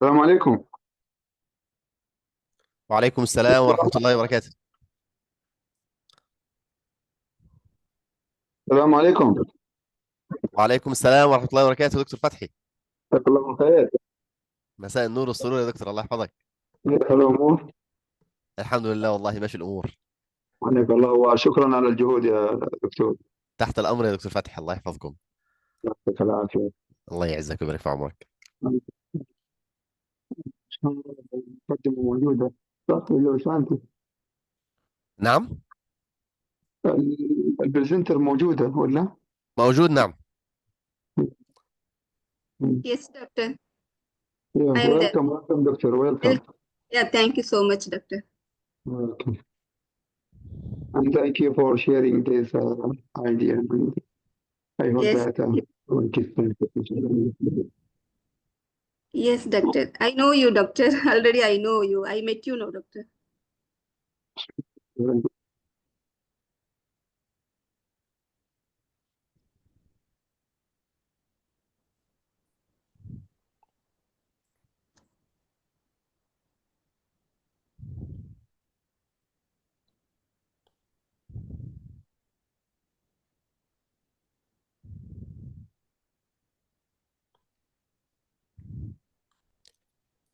السلام عليكم. وعليكم السلام ورحمة الله وبركاته. السلام عليكم. وعليكم السلام ورحمة الله وبركاته دكتور فتحي. جزاك الله خير. مساء النور والسرور يا دكتور، الله يحفظك. كيف الأمور؟ الحمد لله والله ماشي الأمور. حياك الله وشكرا على الجهود يا دكتور. تحت الأمر يا دكتور فتحي، الله يحفظكم. يعطيك العافية. الله يعزك ويبارك في عمرك. المقدمة موجودة صح ولا مش عندي؟ نعم. البرزنتر موجودة ولا؟ موجود نعم. Yes, doctor. Yeah, I am there. welcome, welcome, doctor, welcome. Well, yeah, thank you so much, doctor. Welcome. And thank you for sharing this idea. And I hope Yes, that will give benefit. yes, doctor. I know you, doctor. Already I know you. I met you, no, doctor.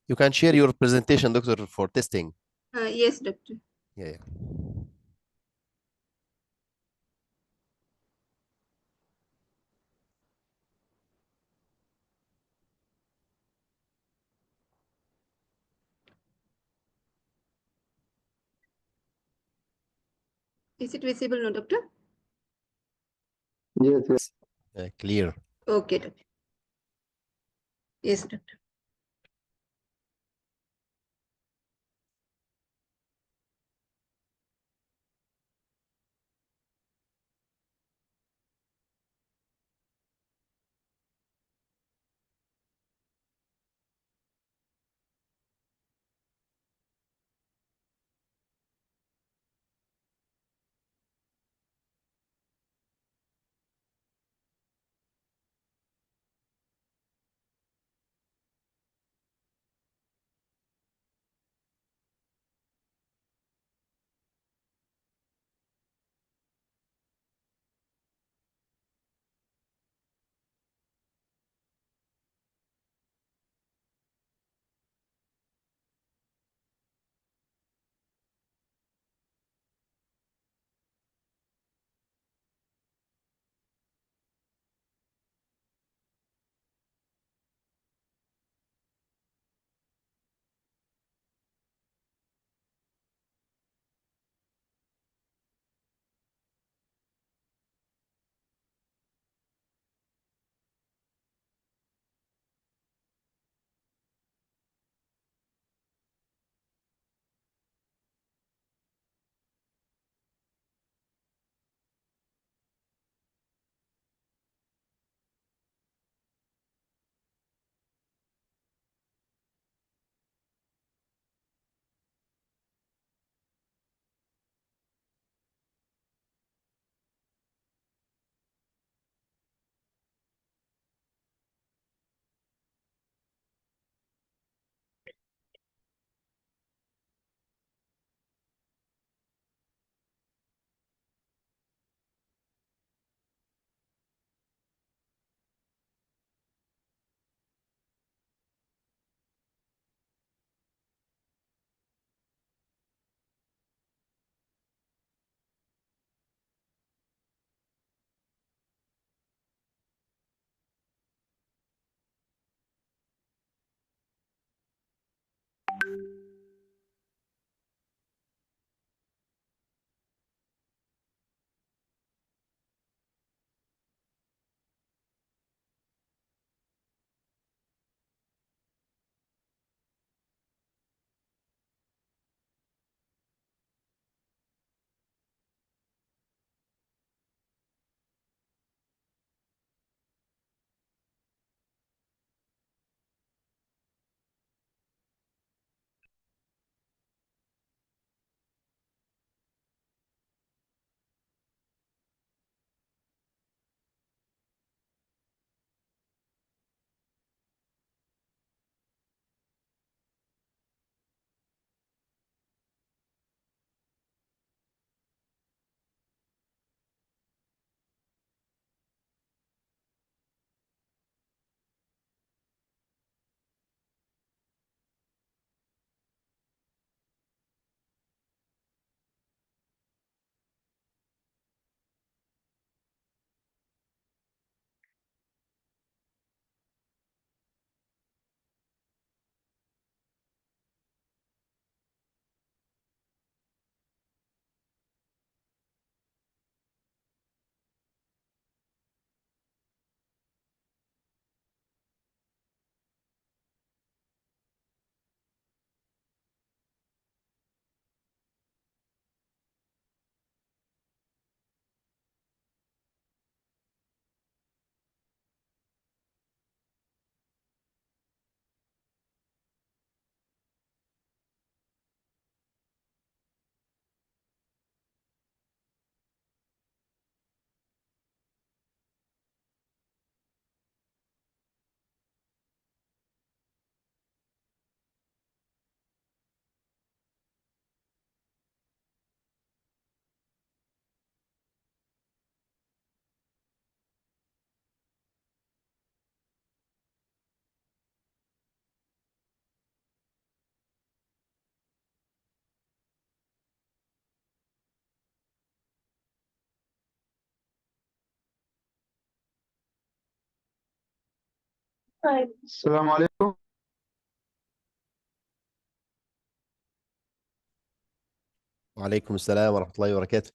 You can share your presentation doctor for testing. Yes, doctor. Yeah, yeah. Is it visible, no, doctor? Yes, yes. Clear. Okay, doctor. Yes, doctor. Assalamu alaikum. وعليكم السلام ورحمة الله وبركاته.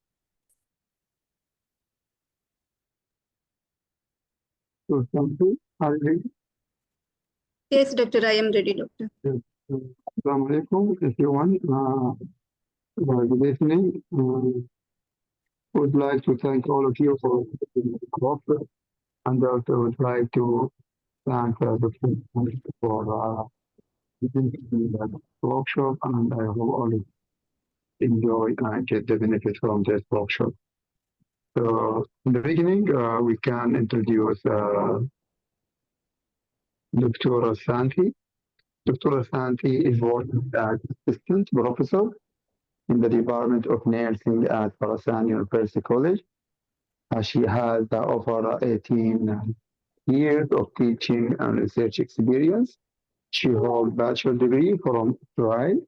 So, something, are you ready? Yes, doctor, I am ready, doctor. Assalamu alaikum, everyone. Good evening. Would like to thank all of you for the offer, and also would like to thank the for the workshop, and I hope all of you enjoy and get the benefit from this workshop. So, in the beginning, we can introduce Dr. Santi. Dr. Santi is working as assistant professor in the Department of Nursing at Khorasan University College. She has over 18 years of teaching and research experience. She holds bachelor degree from Israel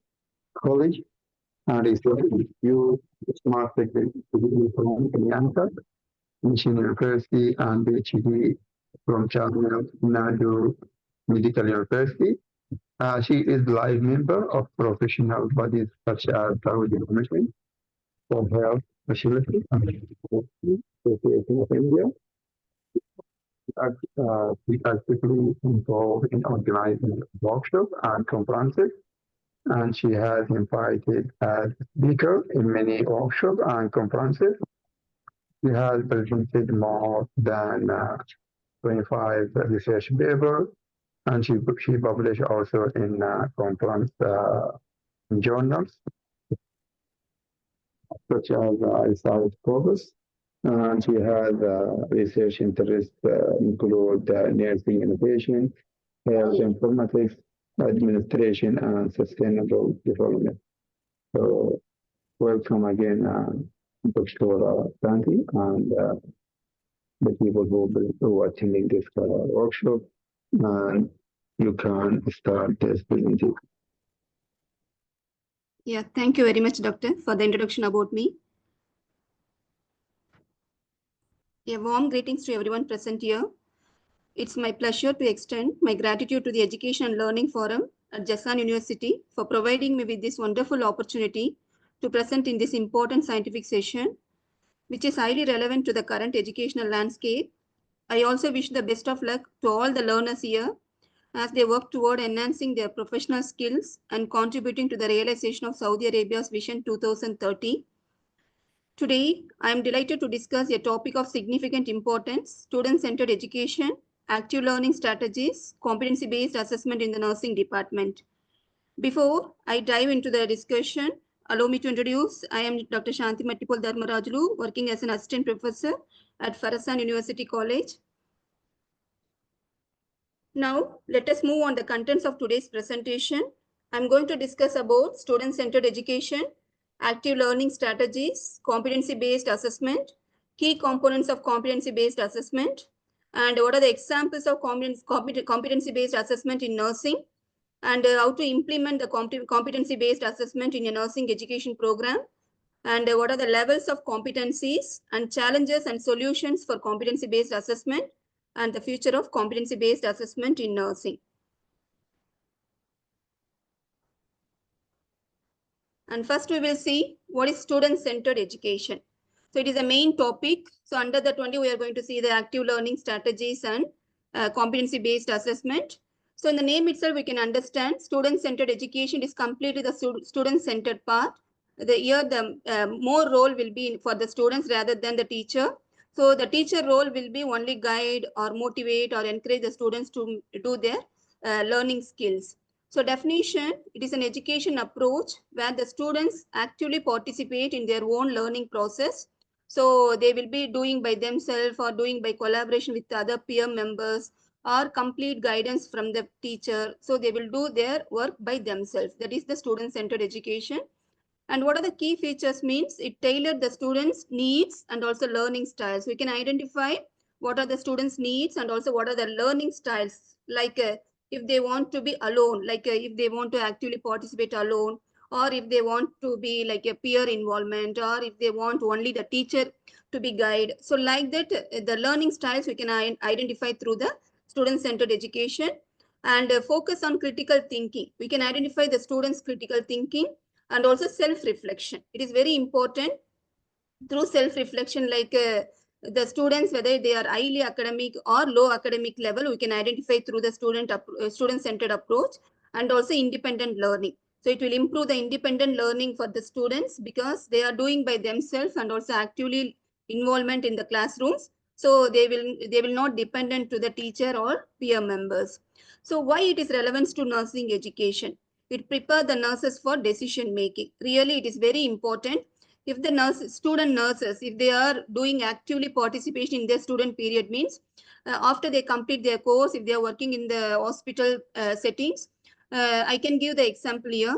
College and research institute, master degree from Kenyatta Mission University, and PhD from Tamil Nadu Medical University. She is live member of professional bodies such as Saudi Commission for Health Specialty and Association of India. She actively involved in organizing workshops and conferences, and she has invited as speaker in many workshops and conferences. She has presented more than 25 research papers, and she published also in conference journals such as Research Focus. And she has research interests include nursing innovation, health informatics, administration, and sustainable development. So welcome again, Dr. Santi, and the people who are attending this workshop. And you can start this presentation. Yeah, thank you very much, doctor, for the introduction about me. A warm greetings to everyone present here. It's my pleasure to extend my gratitude to the Education and Learning Forum at Jazan University for providing me with this wonderful opportunity to present in this important scientific session, which is highly relevant to the current educational landscape. I also wish the best of luck to all the learners here as they work toward enhancing their professional skills and contributing to the realization of Saudi Arabia's Vision 2030. Today, I am delighted to discuss a topic of significant importance: student-centered education, active learning strategies, competency-based assessment in the nursing department. Before I dive into the discussion, allow me to introduce, I am Dr. Shanti Mattipol Dharmarajulu, working as an assistant professor at Khorasan University College. Now, let us move on the contents of today's presentation. I'm going to discuss about student-centered education, active learning strategies, competency-based assessment, key components of competency-based assessment, and what are the examples of competency-based assessment in nursing, and how to implement the competency-based assessment in a nursing education program, and what are the levels of competencies and challenges and solutions for competency-based assessment, and the future of competency-based assessment in nursing. And first we will see what is student-centered education. So it is a main topic. So under the 20, we are going to see the active learning strategies and competency-based assessment. So in the name itself, we can understand student-centered education is completely the student-centered part. Here the more role will be for the students rather than the teacher. So the teacher role will be only guide or motivate or encourage the students to do their learning skills. So definition, it is an education approach where the students actively participate in their own learning process. So they will be doing by themselves or doing by collaboration with other peer members or complete guidance from the teacher. So they will do their work by themselves. That is the student-centered education. And what are the key features means it tailored the students' needs and also learning styles. We can identify what are the students' needs and also what are the learning styles, like if they want to be alone, like if they want to actively participate alone, or if they want to be like a peer involvement, or if they want only the teacher to be guide. So like that, the learning styles we can identify through the student-centered education, and focus on critical thinking. We can identify the students' critical thinking and also self-reflection. It is very important through self-reflection, like the students, whether they are highly academic or low academic level, we can identify through the student-centered approach, and also independent learning. So it will improve the independent learning for the students because they are doing by themselves and also actively involvement in the classrooms. So they will not dependent to the teacher or peer members. So why it is relevant to nursing education? It prepare the nurses for decision making. Really, it is very important. If the student nurses, if they are doing actively participation in their student period, means after they complete their course, if they are working in the hospital settings, I can give the example here.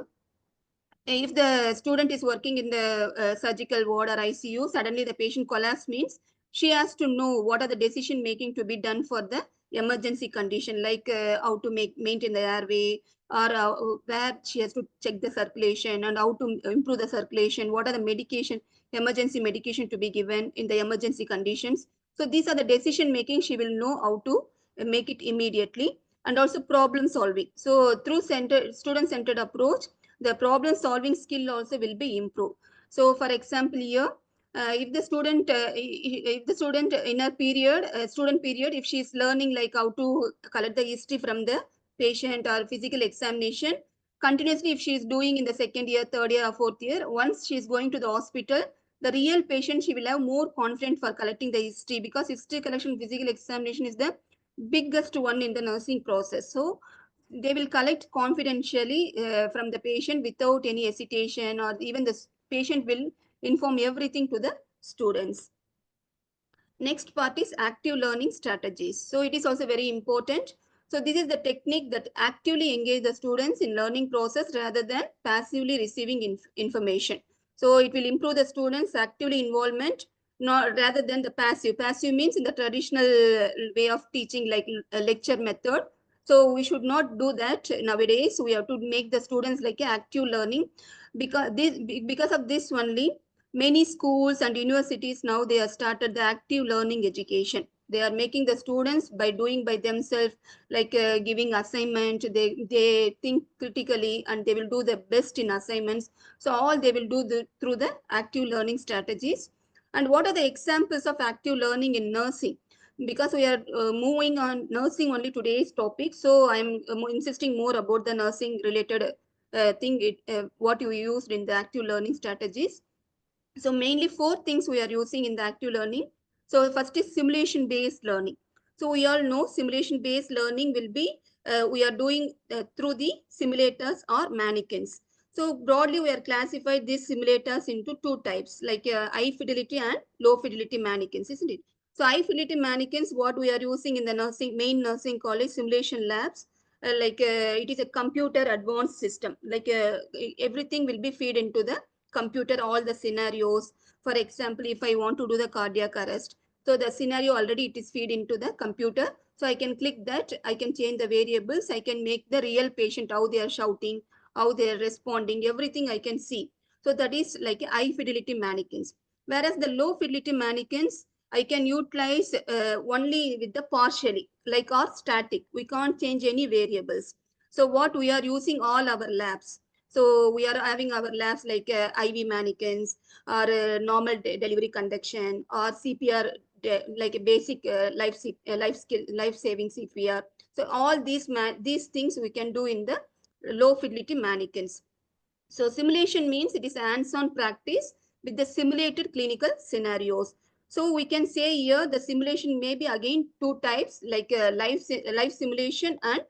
If the student is working in the surgical ward or ICU, suddenly the patient collapse, means she has to know what are the decision making to be done for the emergency condition, like how to maintain the airway, or where she has to check the circulation and how to improve the circulation, what are the medication, emergency medication to be given in the emergency conditions. So these are the decision making she will know how to make it immediately. And also problem solving. So through student-centered approach, the problem solving skill also will be improved. So for example here, if the student in a period, student period, if she is learning like how to collect the history from the patient or physical examination, continuously if she is doing in the second year, third year or fourth year, once she is going to the hospital, the real patient, she will have more confidence for collecting the history, because history collection, physical examination is the biggest one in the nursing process. So they will collect confidentially from the patient without any hesitation, or even the patient will inform everything to the students. Next part is active learning strategies. So it is also very important. So this is the technique that actively engage the students in learning process rather than passively receiving information. So it will improve the students' actively involvement, not rather than the passive. Passive means in the traditional way of teaching, like a lecture method. So we should not do that nowadays. We have to make the students like active learning, because of this only many schools and universities now they have started the active learning education. They are making the students by doing by themselves, like giving assignment. They think critically and they will do the best in assignments. So all they will do through the active learning strategies. And what are the examples of active learning in nursing? Because we are moving on nursing only today's topic, so I'm insisting more about the nursing related thing, what you used in the active learning strategies. So mainly 4 things we are using in the active learning. So first is simulation based learning. So we all know simulation based learning will be, we are doing through the simulators or mannequins. So broadly we are classified these simulators into 2 types, like high fidelity and low fidelity mannequins, isn't it? So high fidelity mannequins, what we are using in the main nursing college simulation labs, it is a computer advanced system, like everything will be fed into the computer, all the scenarios. For example, if I want to do the cardiac arrest, so the scenario already it is fed into the computer. So I can click that, I can change the variables, I can make the real patient, how they are shouting, how they are responding, everything I can see. So that is like high fidelity mannequins. Whereas the low fidelity mannequins, I can utilize only with the partially, like or static. We can't change any variables. So what we are using all our labs. So we are having our labs like IV mannequins, or normal delivery conduction, or CPR, like a basic life saving CPR. So all these things we can do in the low fidelity mannequins. So simulation means it is hands-on practice with the simulated clinical scenarios. So we can say here the simulation may be again 2 types, like live simulation and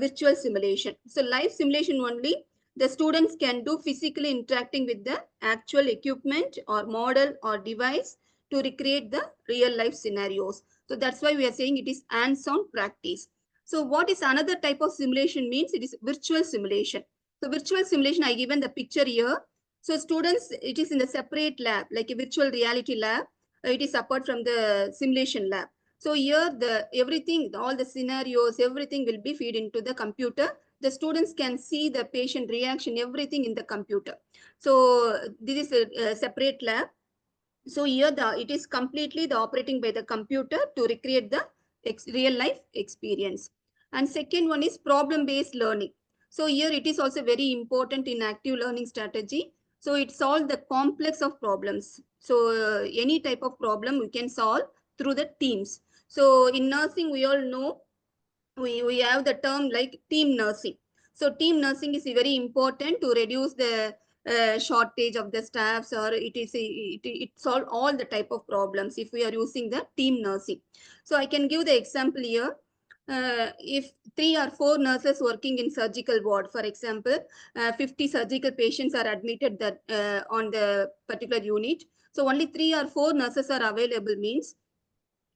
virtual simulation. So live simulation only the students can do physically interacting with the actual equipment or model or device to recreate the real life scenarios. So that's why we are saying it is hands-on practice. So what is another type of simulation means it is virtual simulation. So virtual simulation, I given the picture here. So students, it is in the separate lab, like a virtual reality lab. It is apart from the simulation lab. So here everything, all the scenarios, everything will be fed into the computer. The students can see the patient reaction, everything in the computer. So this is a separate lab. So here it is completely the operating by the computer to recreate the real life experience. And second one is problem-based learning. So here it is also very important in active learning strategy. So it solves the complex of problems. So any type of problem we can solve through the teams. So in nursing, we all know we have the term like team nursing. So team nursing is very important to reduce the shortage of the staffs, or it solve all the type of problems if we are using the team nursing. So I can give the example here. If 3 or 4 nurses working in surgical ward, for example, 50 surgical patients are admitted that on the particular unit. So only 3 or 4 nurses are available means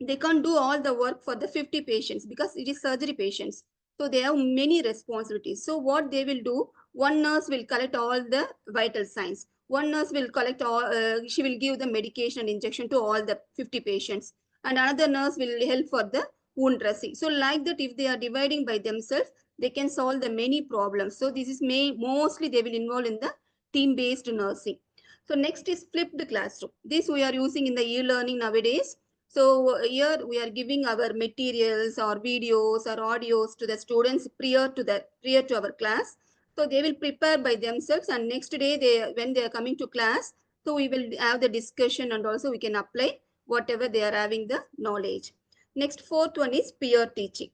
they can't do all the work for the 50 patients because it is surgery patients. So they have many responsibilities. So what they will do, one nurse will collect all the vital signs. One nurse will collect all, she will give the medication and injection to all the 50 patients. And another nurse will help for the wound dressing. So like that, if they are dividing by themselves, they can solve the many problems. So this is mostly they will involve in the team-based nursing. So next is flipped classroom. This we are using in the e-learning nowadays. So here we are giving our materials or videos or audios to the students prior to our class. So they will prepare by themselves, and next day when they are coming to class, so we will have the discussion and also we can apply whatever they are having the knowledge. Next, fourth one is peer teaching.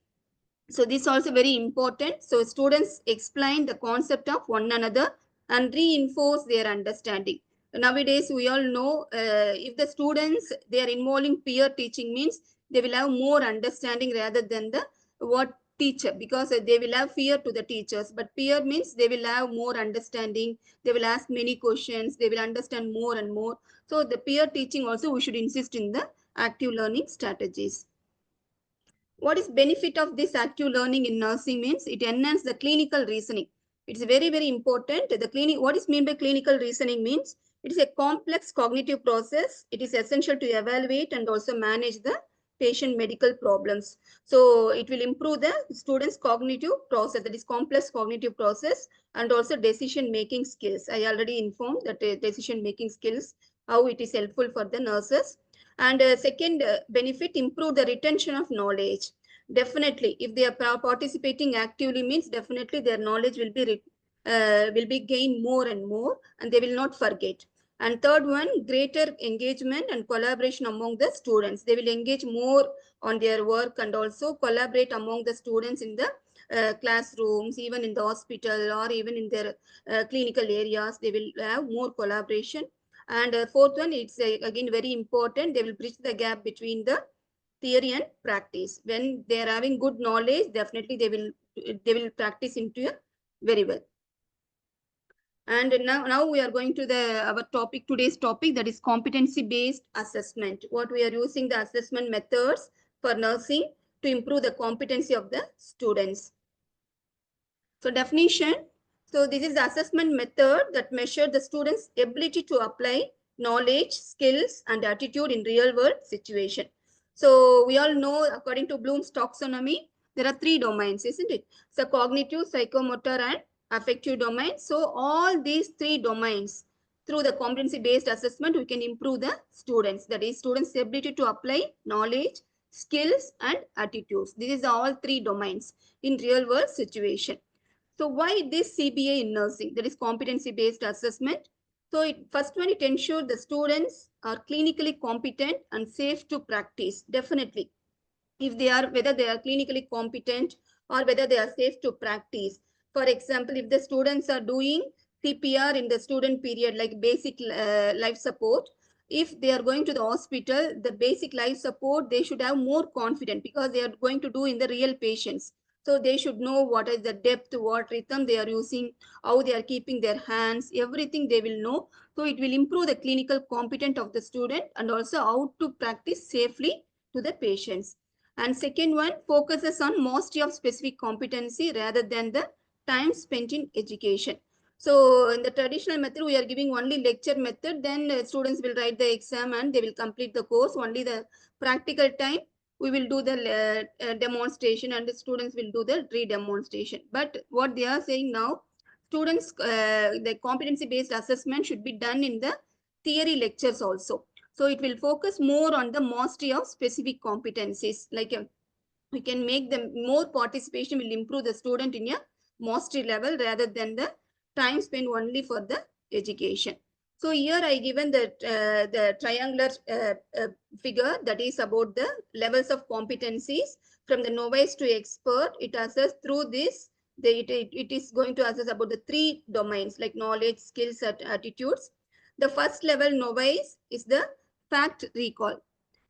So this is also very important. So students explain the concept of one another and reinforce their understanding. Nowadays, we all know if the students, they are involving peer teaching means they will have more understanding rather than the what teacher, because they will have fear to the teachers. But peer means they will have more understanding. They will ask many questions. They will understand more and more. So the peer teaching also we should insist in the active learning strategies. What is benefit of this active learning in nursing means it enhances the clinical reasoning. It's very, very important. What is meant by clinical reasoning means it is a complex cognitive process. It is essential to evaluate and also manage the patient medical problems. So it will improve the students' cognitive process, that is complex cognitive process, and also decision-making skills. I already informed that decision-making skills, how it is helpful for the nurses. And second benefit, improve the retention of knowledge. Definitely, if they are participating actively means definitely their knowledge will be gained more and more, and they will not forget. And third one, greater engagement and collaboration among the students. They will engage more on their work and also collaborate among the students in the classrooms, even in the hospital or even in their clinical areas. They will have more collaboration. And fourth one, it's again very important. They will bridge the gap between the theory and practice. When they are having good knowledge, definitely they will practice into it very well. And now we are going to our topic, today's topic, that is competency-based assessment. What we are using the assessment methods for nursing to improve the competency of the students. So definition. So this is the assessment method that measures the students' ability to apply knowledge, skills, and attitude in real-world situation. So we all know, according to Bloom's taxonomy, there are 3 domains, isn't it? So cognitive, psychomotor, and affective domains. So all these 3 domains, through the competency-based assessment, we can improve the students. That is, students' ability to apply knowledge, skills, and attitudes. These are all 3 domains in real-world situation. So why this CBA in nursing? That is competency-based assessment. So first one, it ensures the students are clinically competent and safe to practice. Definitely, whether they are clinically competent or whether they are safe to practice. For example, if the students are doing CPR in the student period, like basic life support, if they are going to the hospital, the basic life support, they should have more confidence because they are going to do in the real patients. So they should know what is the depth, what rhythm they are using, how they are keeping their hands, everything they will know. So it will improve the clinical competence of the student and also how to practice safely to the patients. And second one, focuses on mastery of specific competency rather than the time spent in education. So in the traditional method, we are giving only lecture method, then students will write the exam and they will complete the course. Only the practical time, we will do the demonstration and the students will do the re-demonstration. But what they are saying now, students, the competency-based assessment should be done in the theory lectures also. So it will focus more on the mastery of specific competencies. Like we can make them more participation will improve the student in a mastery level rather than the time spent only for the education. So here I given the triangular figure that is about the levels of competencies from the novice to expert. It assesses through this, it is going to assess about the 3 domains like knowledge, skills, attitudes. The first level novice is the fact recall.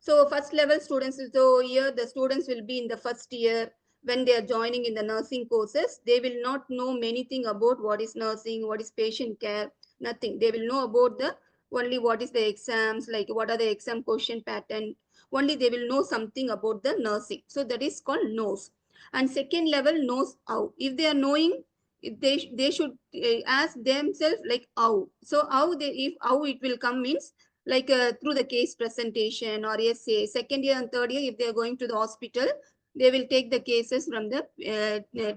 So first level students, so here the students will be in the first year when they are joining in the nursing courses. They will not know many things about what is nursing, what is patient care, nothing. They will know about the only what is the exams, like what are the exam question pattern. Only they will know something about the nursing. So that is called knows. And second level knows how. If they are knowing, they should ask themselves like how. So how it will come means like through the case presentation or essay. Second year and third year, if they are going to the hospital, they will take the cases from the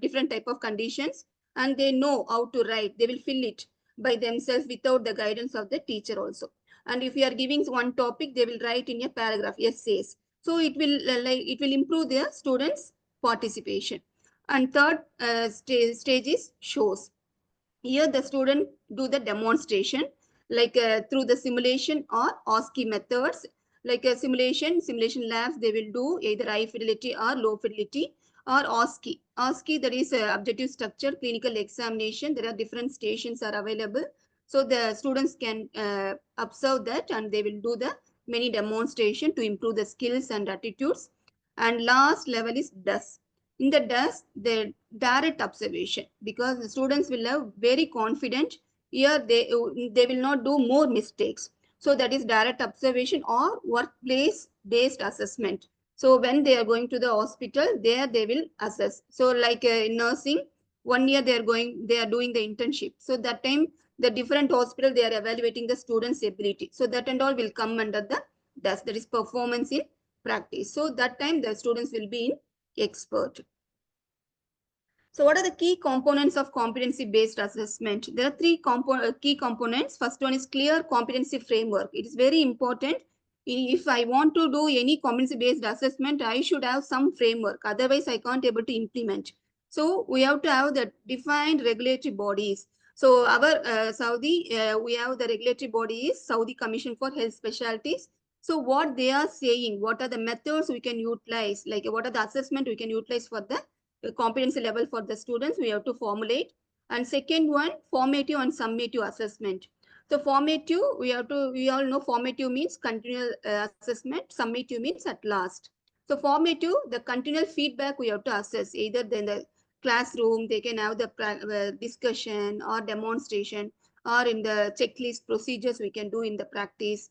different type of conditions and they know how to write. They will fill it by themselves without the guidance of the teacher also. And if you are giving one topic, they will write in a paragraph, essays. So it will improve their students' participation. And third stage is shows. Here the student do the demonstration like through the simulation or OSCE methods. Like a simulation labs, they will do either high fidelity or low fidelity or OSCE. OSCE, that is objective structure clinical examination. There are different stations are available. So the students can observe that and they will do the many demonstration to improve the skills and attitudes. And last level is DUS. In the DUS, the direct observation, because the students will have very confident. Here they will not do more mistakes. So that is direct observation or workplace based assessment. So when they are going to the hospital, there they will assess. So like in nursing, 1 year they are doing the internship. So that time the different hospital, they are evaluating the students' ability. So that and all will come under the DUS, that is performance in practice. So that time the students will be in expert. So what are the key components of competency-based assessment? There are 3 key components. First one is clear competency framework. It is very important. If I want to do any competency-based assessment, I should have some framework. Otherwise, I can't able to implement. So we have to have the defined regulatory bodies. So our Saudi, we have the regulatory body is Saudi Commission for Health Specialties. So what they are saying, what are the methods we can utilize, like what are the assessment we can utilize for the competency level for the students, we have to formulate. And second one, formative and summative assessment. So formative, we all know formative means continual assessment, summative means at last. So formative, the continual feedback we have to assess, either in the classroom, they can have the discussion or demonstration, or in the checklist procedures we can do in the practice.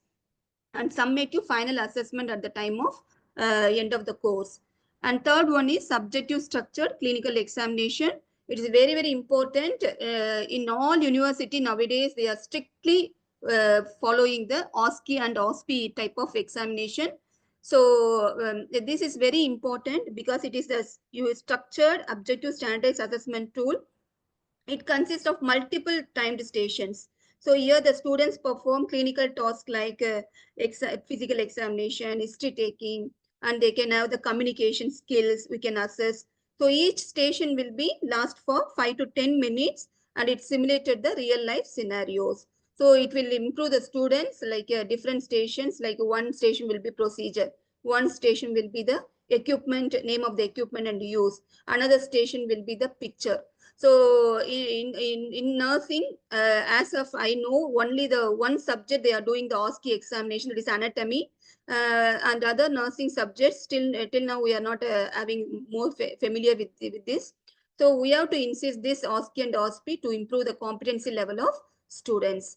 And summative, final assessment at the time of end of the course. And third one is subjective structured clinical examination. It is very, very important. In all university nowadays, they are strictly following the OSCE and OSPE type of examination. So this is very important because it is a structured objective standardized assessment tool. It consists of multiple timed stations. So here the students perform clinical tasks like physical examination, history taking, and they can have the communication skills we can assess. So each station will be last for 5 to 10 minutes and it simulated the real life scenarios. So it will improve the students like different stations, like one station will be procedure. One station will be the equipment, name of the equipment and use. Another station will be the picture. So in nursing, as of I know, only the one subject they are doing the OSCE examination, that is anatomy, and other nursing subjects till now we are not having more familiar with this. So we have to insist this OSCE and OSPE to improve the competency level of students.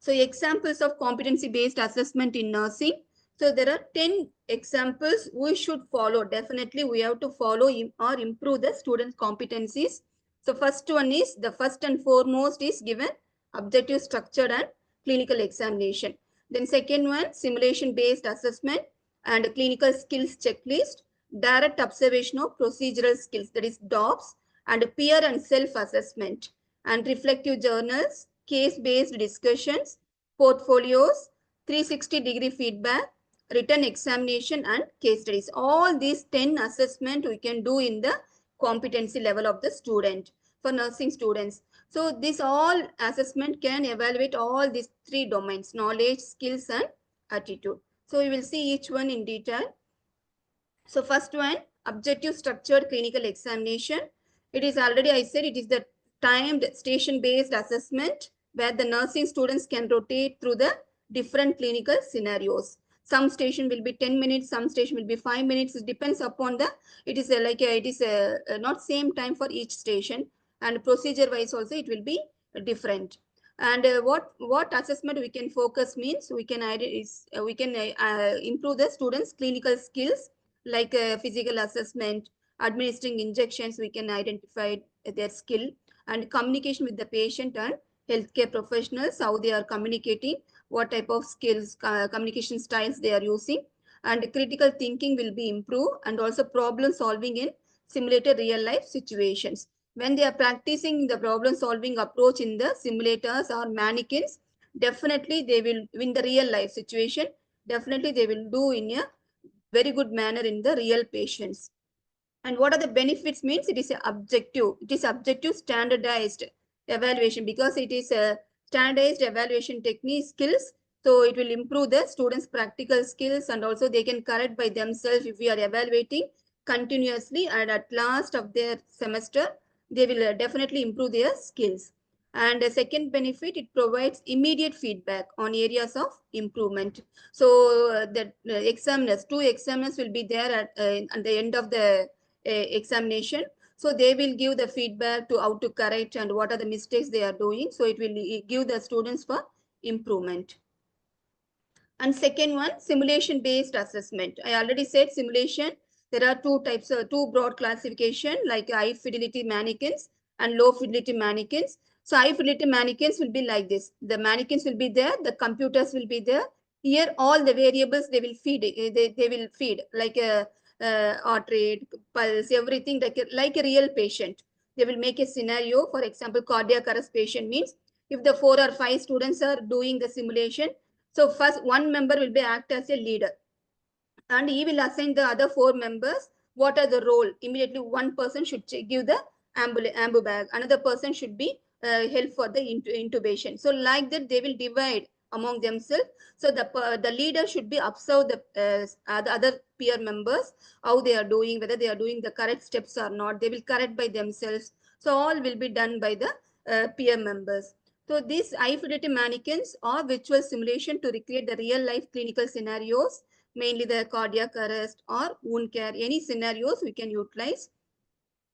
So examples of competency-based assessment in nursing. So there are 10 examples we should follow. Definitely we have to follow or improve the students' competencies. So first one is, the first and foremost is given objective structured and clinical examination. Then second one, simulation-based assessment and clinical skills checklist, direct observation of procedural skills, that is DOPS, and peer and self-assessment, and reflective journals, case-based discussions, portfolios, 360-degree feedback, written examination and case studies. All these 10 assessment we can do in the competency level of the student for nursing students. So this all assessment can evaluate all these 3 domains: knowledge, skills, and attitude. So we will see each one in detail. So first one, objective structured clinical examination. It is already, I said, it is the timed station-based assessment where the nursing students can rotate through the different clinical scenarios. Some station will be 10 minutes, some station will be 5 minutes. It depends upon the, it is not same time for each station, and procedure wise also it will be different. And what assessment we can focus means we can improve the students' clinical skills, like physical assessment, administering injections, we can identify their skill, and communication with the patient and healthcare professionals, how they are communicating, what type of skills, communication styles they are using, and critical thinking will be improved, and also problem solving in simulated real life situations. When they are practicing the problem solving approach in the simulators or mannequins, definitely they will, in the real life situation, definitely they will do in a very good manner in the real patients. And what are the benefits means it is objective standardized evaluation, because it is a standardized evaluation technique skills. So it will improve the students' practical skills, and also they can correct by themselves if we are evaluating continuously, and at last of their semester, they will definitely improve their skills. And the second benefit, it provides immediate feedback on areas of improvement. So the examiners, 2 examiners will be there at the end of the examination. So they will give the feedback to how to correct and what are the mistakes they are doing. So it will give the students for improvement. And second one, simulation based assessment. I already said simulation. There are 2 types of 2 broad classification, like high fidelity mannequins and low fidelity mannequins. So high fidelity mannequins will be like this. The mannequins will be there, the computers will be there. Here all the variables they will feed, they will feed like a heart rate, pulse, everything like a real patient. They will make a scenario. For example, cardiac arrest patient means if the 4 or 5 students are doing the simulation, so first one member will be act as a leader, and he will assign the other 4 members what are the role. Immediately one person should give the ambu bag, another person should be help for the intubation. So like that they will divide among themselves. So the leader should be observe the other peer members, how they are doing, whether they are doing the correct steps or not. They will correct by themselves. So all will be done by the peer members. So these high fidelity mannequins are virtual simulation to recreate the real life clinical scenarios, mainly the cardiac arrest or wound care, any scenarios we can utilize.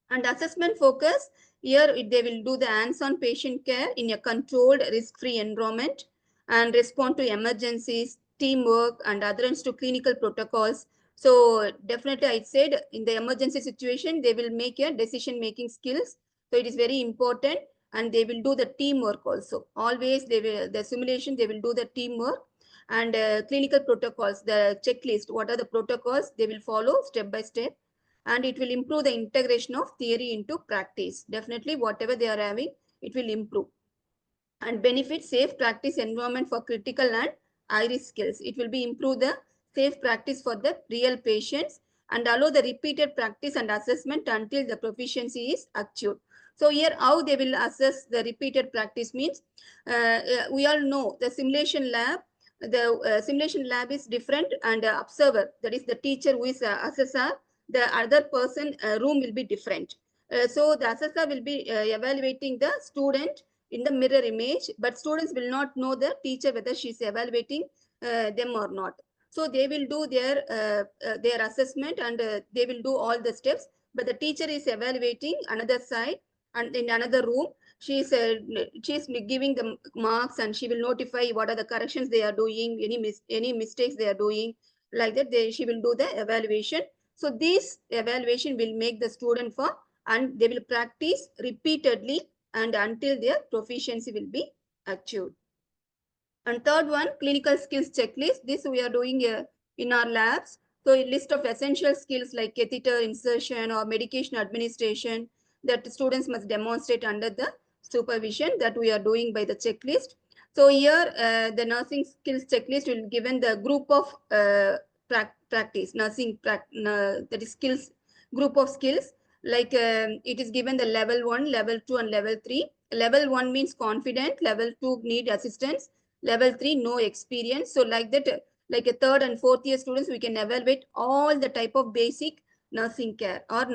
And assessment focus, here they will do the hands-on patient care in a controlled risk-free environment and respond to emergencies, teamwork, and adherence to clinical protocols. So definitely I said in the emergency situation, they will make a decision-making skills. So it is very important, and they will do the teamwork also. Always they will, the simulation, they will do the teamwork. And clinical protocols, the checklist, what are the protocols they will follow step by step, and it will improve the integration of theory into practice. Definitely whatever they are having, it will improve. And benefit safe practice environment for critical and high risk skills. It will be improve the safe practice for the real patients and allow the repeated practice and assessment until the proficiency is achieved. So here how they will assess the repeated practice means, we all know the simulation lab, the simulation lab is different, and observer, that is the teacher who is assessor, the other person room will be different. So the assessor will be evaluating the student in the mirror image, but students will not know the teacher whether she is evaluating them or not. So they will do their assessment, and they will do all the steps, but the teacher is evaluating another side, and in another room she is giving the marks, and she will notify what are the corrections they are doing, any mistakes they are doing. Like that she will do the evaluation. So this evaluation will make the student for, and they will practice repeatedly and until their proficiency will be achieved. And third one, clinical skills checklist. This we are doing in our labs. So a list of essential skills like catheter insertion or medication administration that students must demonstrate under the supervision, that we are doing by the checklist. So here, the nursing skills checklist will given the group of practice, that is skills, group of skills. Like it is given the level 1, level 2, and level 3. Level 1 means confident, level 2 need assistance, level 3 no experience. So like that, like a third and fourth year students, we can evaluate all the type of basic nursing care or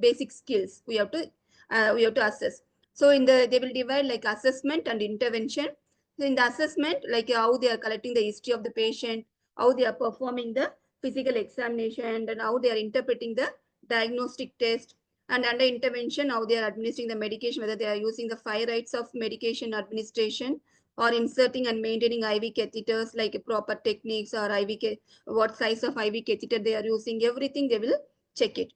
basic skills we have to assess. So they will divide like assessment and intervention. So in the assessment, like how they are collecting the history of the patient, how they are performing the physical examination, and how they are interpreting the diagnostic test. And under intervention, how they are administering the medication, whether they are using the 5 rights of medication administration or inserting and maintaining IV catheters, like proper techniques or what size of IV catheter they are using, everything they will check it.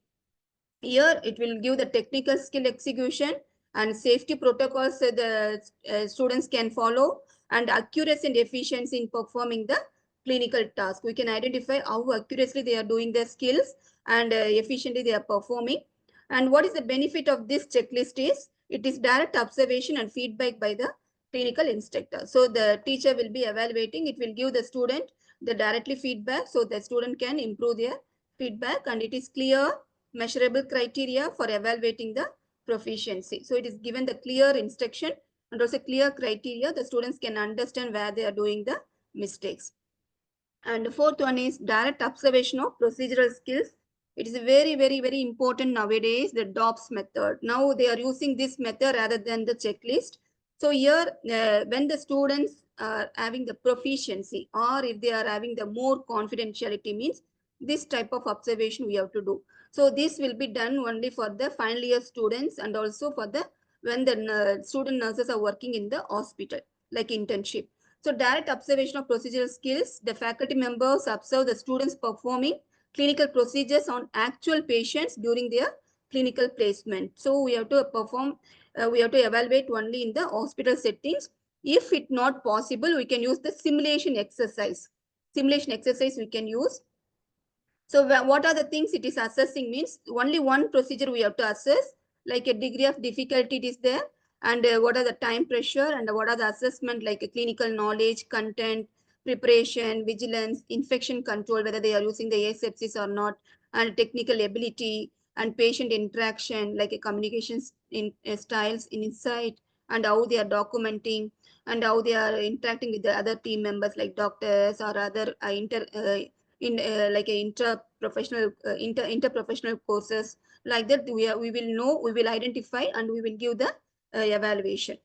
Here it will give the technical skill execution and safety protocols the students can follow, and accuracy and efficiency in performing the clinical task. We can identify how accurately they are doing their skills and efficiently they are performing. And what is the benefit of this checklist is, it is direct observation and feedback by the clinical instructor. So the teacher will be evaluating, it will give the student the directly feedback so the student can improve their feedback, and it is clear measurable criteria for evaluating the proficiency. So it is given the clear instruction and also clear criteria. The students can understand where they are doing the mistakes. And the fourth one is direct observation of procedural skills. It is very, very, very important nowadays, the DOPS method. Now they are using this method rather than the checklist. So here, when the students are having the proficiency, or if they are having the more confidentiality, means this type of observation we have to do. So this will be done only for the final year students, and also for the when the student nurses are working in the hospital, like internship. So direct observation of procedural skills, the faculty members observe the students performing clinical procedures on actual patients during their clinical placement. So we have to we have to evaluate only in the hospital settings. If it not possible, we can use the simulation exercise. Simulation exercise we can use. So what are the things it is assessing means, only one procedure we have to assess, like a degree of difficulty it is there, and what are the time pressure, and what are the assessment like a clinical knowledge, content, preparation, vigilance, infection control, whether they are using the asepsis or not, and technical ability, and patient interaction, like a communications in styles, in insight, and how they are documenting, and how they are interacting with the other team members like doctors or other like a interprofessional courses. Like that, we will know, we will identify, and we will give the evaluation.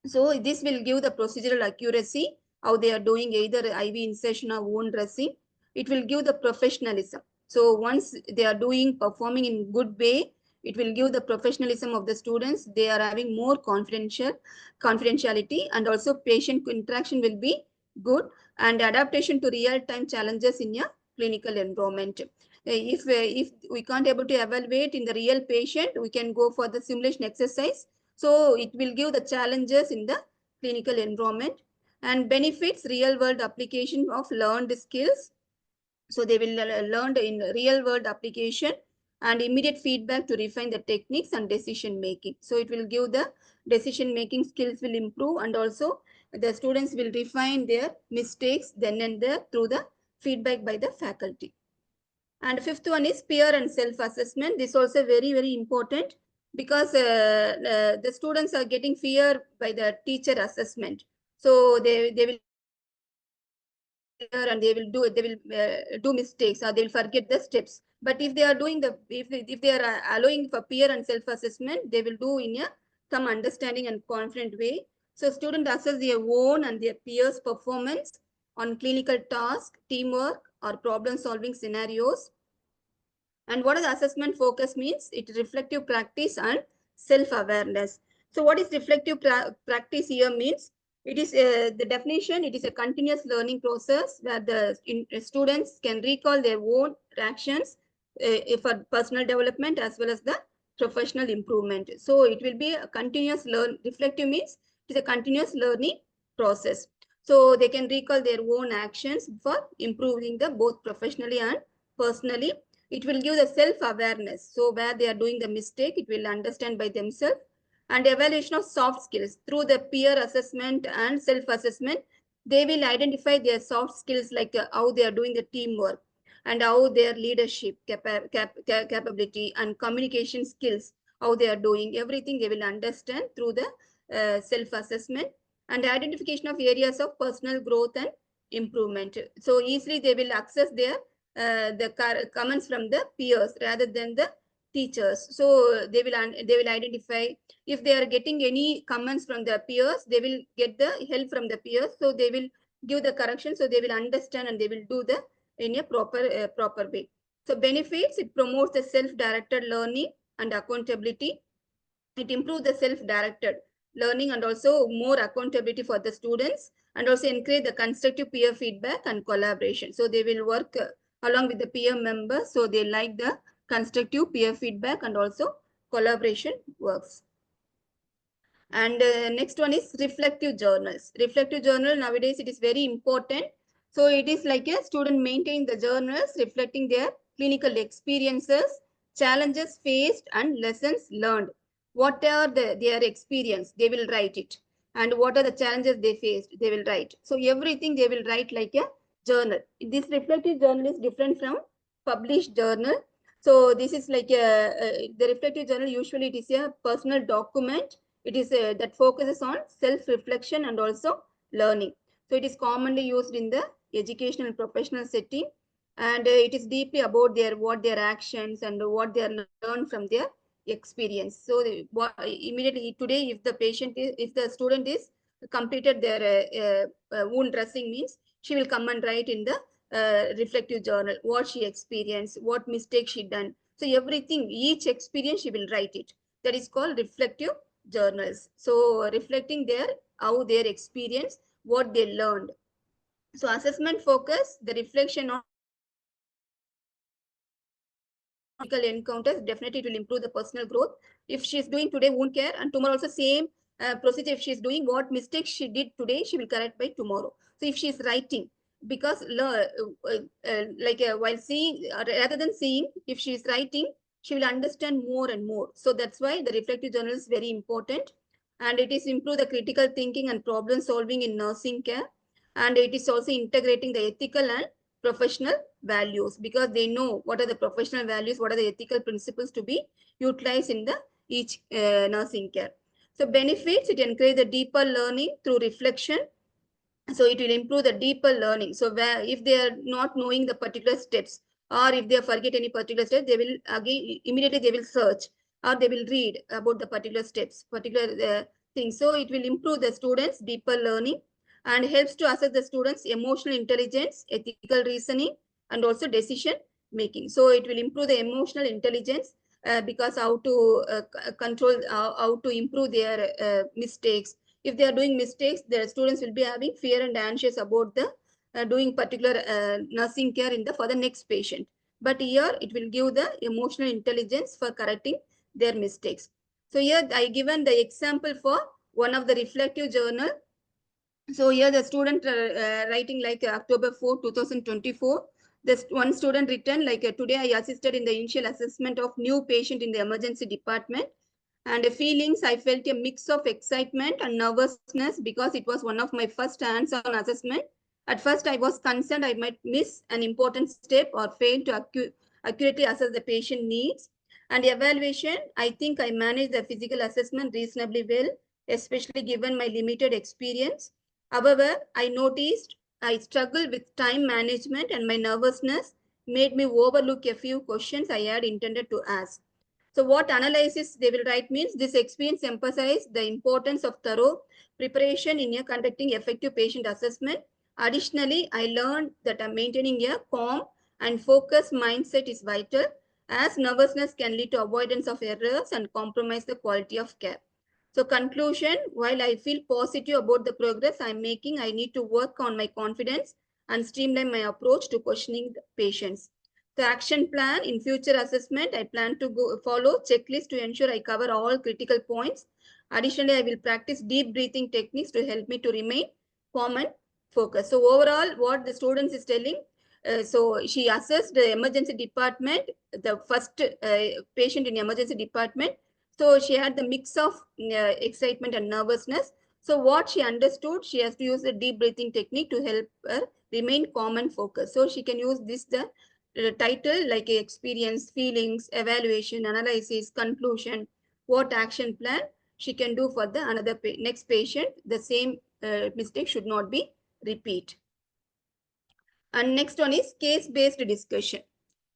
So this will give the procedural accuracy, how they are doing either IV insertion or wound dressing. It will give the professionalism. So once they are performing in good way, it will give the professionalism of the students. They are having more confidentiality, and also patient interaction will be good, and adaptation to real-time challenges in a clinical environment. If we can't able to evaluate in the real patient, we can go for the simulation exercise. So it will give the challenges in the clinical environment, and benefits real world application of learned skills. So they will learn in real world application, and immediate feedback to refine the techniques and decision making. So it will give the decision making skills will improve, and also the students will refine their mistakes then and there through the feedback by the faculty. And fifth one is peer and self-assessment. This is also very, very important, because the students are getting fear by the teacher assessment. So they will and they will do mistakes, or they will forget the steps. But if they are doing if they are allowing for peer and self-assessment, they will do in some understanding and confident way. So students assess their own and their peers' performance on clinical task, teamwork, or problem-solving scenarios. And what is assessment focus means? It is reflective practice and self-awareness. So what is reflective practice here means? It is the definition. It is a continuous learning process where the students can recall their own actions for personal development as well as the professional improvement. So it will be a continuous reflective means it is a continuous learning process. So they can recall their own actions for improving the both professionally and personally. It will give the self-awareness. So where they are doing the mistake, it will understand by themselves. And evaluation of soft skills through the peer assessment and self-assessment. They will identify their soft skills like how they are doing the teamwork and how their leadership capability and communication skills, how they are doing. Everything they will understand through the self-assessment and identification of areas of personal growth and improvement. So easily they will access their the comments from the peers rather than the teachers. So they will identify if they are getting any comments from the peers, they will get the help from the peers. So they will give the correction. So they will understand and they will do the in a proper way. So benefits, it promotes the self-directed learning and accountability. It improves the self-directed learning and also more accountability for the students, and also encourage the constructive peer feedback and collaboration. So they will work along with the peer members. So they like the constructive peer feedback and also collaboration works. And next one is reflective journals. Reflective journal nowadays, it is very important. So it is like a student maintain the journals reflecting their clinical experiences, challenges faced and lessons learned. What are their experience, they will write it. And what are the challenges they faced, they will write. So everything they will write like a journal. This reflective journal is different from published journal. So this is like the reflective journal, usually it is a personal document. It is that focuses on self-reflection and also learning. So it is commonly used in the educational and professional setting, and it is deeply about what their actions and what they learned from their experience. So immediately today, if the student is completed their wound dressing, means she will come and write in the reflective journal what she experienced, what mistakes she done. So everything, each experience she will write it. That is called reflective journals. So reflecting how their experience, what they learned. So assessment focus, the reflection on encounters, definitely it will improve the personal growth. If she is doing today wound care and tomorrow also same procedure, if she is doing, what mistakes she did today, she will correct by tomorrow. So if she is writing, because while seeing, rather than seeing, if she is writing, she will understand more and more. So that's why the reflective journal is very important. And it is improve the critical thinking and problem solving in nursing care. And it is also integrating the ethical and professional values, because they know what are the professional values, what are the ethical principles to be utilized in the each nursing care. So benefits, it encourages the deeper learning through reflection. So it will improve the deeper learning. So if they are not knowing the particular steps, or if they forget any particular step, they will again immediately they will search or they will read about the particular steps, particular things. So it will improve the students' deeper learning and helps to assess the students' emotional intelligence, ethical reasoning, and also decision making. So it will improve the emotional intelligence because how to control, how to improve their mistakes. If they are doing mistakes, the students will be having fear and anxious about the doing particular nursing care for the next patient. But here it will give the emotional intelligence for correcting their mistakes. So here I given the example for one of the reflective journal. So here the student writing like October 4, 2024. This one student written like today I assisted in the initial assessment of new patient in the emergency department. And the feelings, I felt a mix of excitement and nervousness because it was one of my first hands-on assessment. At first, I was concerned I might miss an important step or fail to accurately assess the patient needs. And the evaluation, I think I managed the physical assessment reasonably well, especially given my limited experience. However, I noticed I struggled with time management and my nervousness made me overlook a few questions I had intended to ask. So what analysis they will write means this experience emphasized the importance of thorough preparation in conducting effective patient assessment. Additionally, I learned that maintaining a calm and focused mindset is vital, as nervousness can lead to avoidance of errors and compromise the quality of care. So conclusion, while I feel positive about the progress I'm making, I need to work on my confidence and streamline my approach to questioning the patients. The action plan in future assessment, I plan to follow checklist to ensure I cover all critical points. Additionally, I will practice deep breathing techniques to help me to remain calm and focused. So overall, what the students is telling, so she assessed the emergency department, the first patient in emergency department. So she had the mix of excitement and nervousness. So what she understood, she has to use the deep breathing technique to help her remain calm and focused. So she can use this, the title like experience, feelings, evaluation, analysis, conclusion, what action plan she can do for the another next patient. The same mistake should not be repeat. And next one is case-based discussion.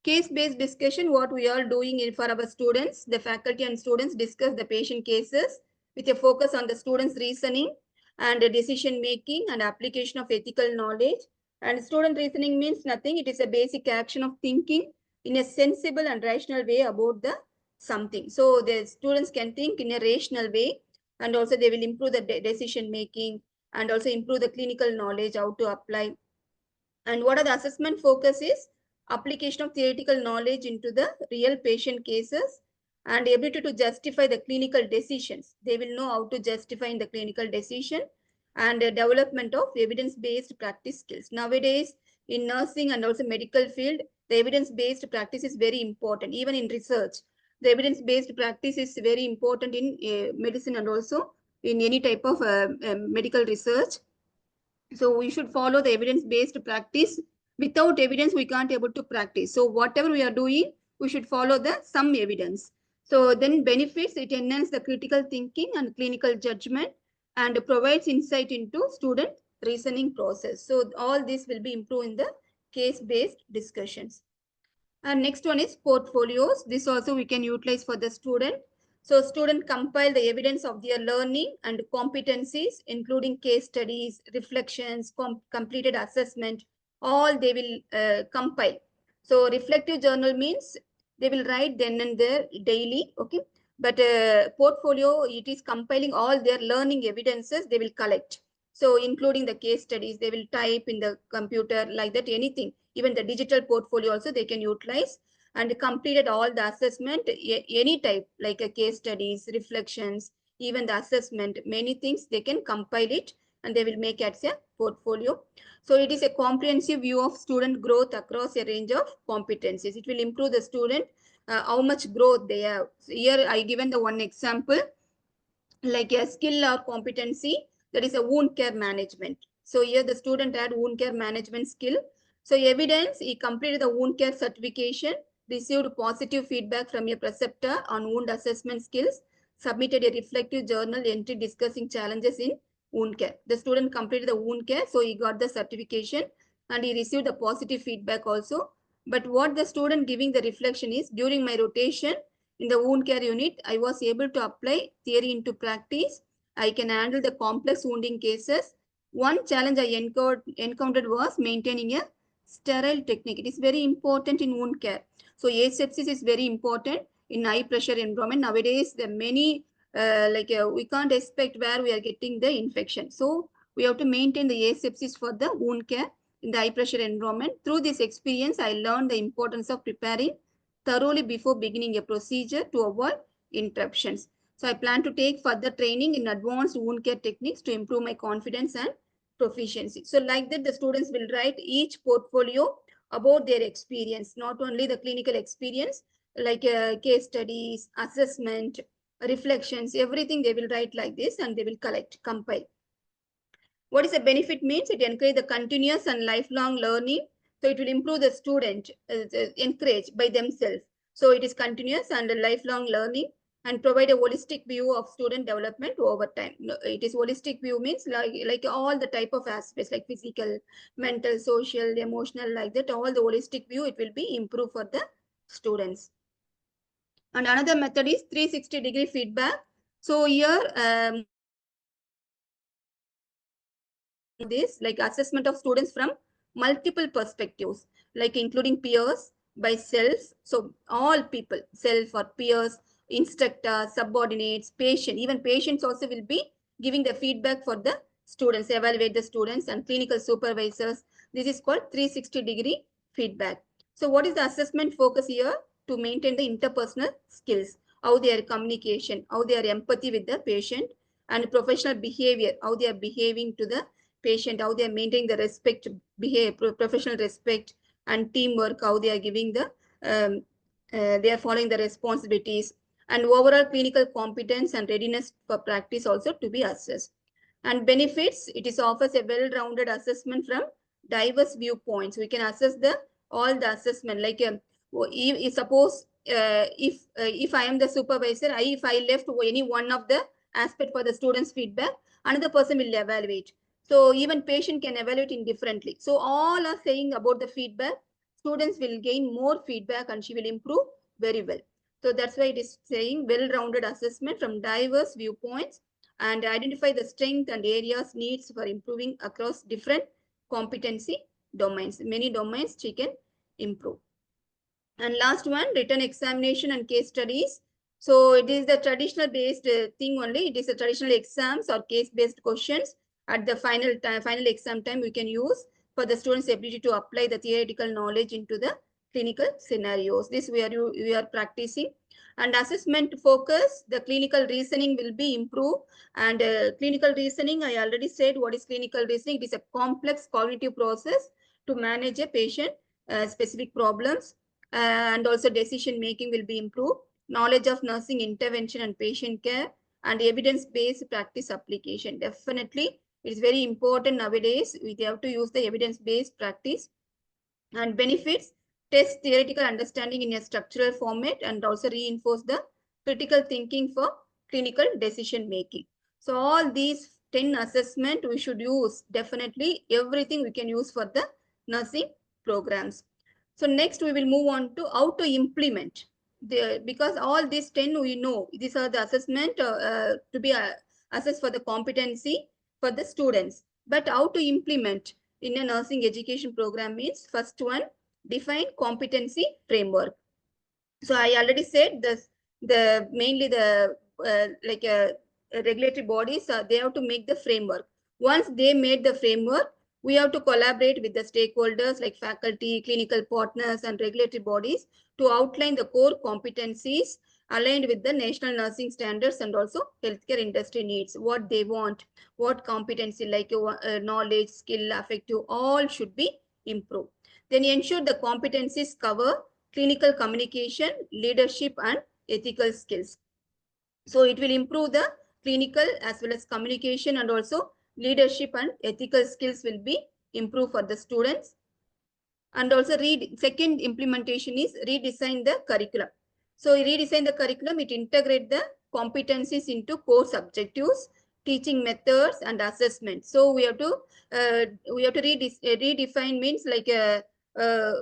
Case-based discussion, what we are doing for our students, the faculty and students discuss the patient cases with a focus on the students' reasoning and decision making and application of ethical knowledge. And student reasoning means nothing. It is a basic action of thinking in a sensible and rational way about the something. So the students can think in a rational way, and also they will improve the decision making and also improve the clinical knowledge, how to apply. And what are the assessment focus is application of theoretical knowledge into the real patient cases and ability to justify the clinical decisions. They will know how to justify in the clinical decision and development of evidence-based practice skills. Nowadays, in nursing and also medical field, the evidence-based practice is very important. Even in research, the evidence-based practice is very important in medicine and also in any type of medical research. So we should follow the evidence-based practice. Without evidence, we can't able to practice. So whatever we are doing, we should follow the some evidence. So then benefits, it enhances the critical thinking and clinical judgment and provides insight into student reasoning process. So all this will be improved in the case-based discussions. And next one is portfolios. This also we can utilize for the student. So student compile the evidence of their learning and competencies, including case studies, reflections, completed assessment, all they will compile. So reflective journal means they will write then and there daily, okay? But portfolio, it is compiling all their learning evidences they will collect. So including the case studies, they will type in the computer like that, anything. Even the digital portfolio also they can utilize, and completed all the assessment, any type like a case studies, reflections, even the assessment, many things they can compile it and they will make it as a portfolio. So it is a comprehensive view of student growth across a range of competencies. It will improve the student how much growth they have. So here I given the one example like a skill or competency, that is a wound care management. So here the student had wound care management skill. So evidence, he completed the wound care certification, received positive feedback from a preceptor on wound assessment skills, submitted a reflective journal entry discussing challenges in wound care. The student completed the wound care, so he got the certification and he received the positive feedback also. But what the student giving the reflection is, during my rotation in the wound care unit, I was able to apply theory into practice. I can handle the complex wounding cases. One challenge I encountered was maintaining a sterile technique. It is very important in wound care. So asepsis is very important in high pressure environment. Nowadays, there are many, we can't expect where we are getting the infection. So we have to maintain the asepsis for the wound care in the high pressure environment. Through this experience, I learned the importance of preparing thoroughly before beginning a procedure to avoid interruptions. So I plan to take further training in advanced wound care techniques to improve my confidence and proficiency. So like that, the students will write each portfolio about their experience, not only the clinical experience, like case studies, assessment, reflections, everything they will write like this and they will collect, compile. What is the benefit means? It encourages the continuous and lifelong learning. So it will improve the student, encouraged by themselves. So it is continuous and lifelong learning and provide a holistic view of student development over time. It is holistic view means like all the type of aspects like physical, mental, social, emotional, like that, all the holistic view, it will be improved for the students. And another method is 360-degree feedback. So here, this like assessment of students from multiple perspectives, like including peers, by self, so all people, self or peers, instructor, subordinates, patient, even patients also will be giving the feedback for the students, evaluate the students, and clinical supervisors. This is called 360-degree feedback. So what is the assessment focus here? To maintain the interpersonal skills, how they are communication, how they are empathy with the patient, and professional behavior, how they are behaving to the patient, how they are maintaining the respect, professional respect, and teamwork, how they are giving the, they are following the responsibilities, and overall clinical competence and readiness for practice also to be assessed. And benefits, it is offers a well-rounded assessment from diverse viewpoints. We can assess all the assessment, like suppose if I am the supervisor, if I left any one of the aspect for the students' feedback, another person will evaluate. So even patient can evaluate indifferently. So all are saying about the feedback, students will gain more feedback and she will improve very well. So that's why it is saying well-rounded assessment from diverse viewpoints and identify the strength and areas needs for improving across different competency domains. Many domains she can improve. And last one, written examination and case studies. So it is the traditional based thing only. It is a traditional exams or case based questions at the final exam time we can use for the students' ability to apply the theoretical knowledge into the clinical scenarios. This we are practicing. And assessment focus, the clinical reasoning will be improved. And clinical reasoning, I already said what is clinical reasoning. It is a complex cognitive process to manage a patient specific problems. And also decision making will be improved. Knowledge of nursing intervention and patient care and evidence-based practice application. Definitely, it is very important nowadays. We have to use the evidence-based practice. And benefits, test theoretical understanding in a structural format and also reinforce the critical thinking for clinical decision making. So all these 10 assessment we should use. Definitely everything we can use for the nursing programs. So next we will move on to how to implement. Because all these 10 we know, these are the assessment to be assessed for the competency for the students. But how to implement in a nursing education program means first one, define competency framework. So I already said this, mainly the regulatory bodies, they have to make the framework. Once they made the framework, we have to collaborate with the stakeholders like faculty, clinical partners, and regulatory bodies to outline the core competencies aligned with the national nursing standards and also healthcare industry needs, what they want, what competency like knowledge, skill, affective, all should be improved. Then ensure the competencies cover clinical communication, leadership, and ethical skills. So it will improve the clinical as well as communication, and also leadership and ethical skills will be improved for the students. And also second implementation is redesign the curriculum. So redesign the curriculum, it integrate the competencies into course objectives, teaching methods, and assessment. So we have to redefine means like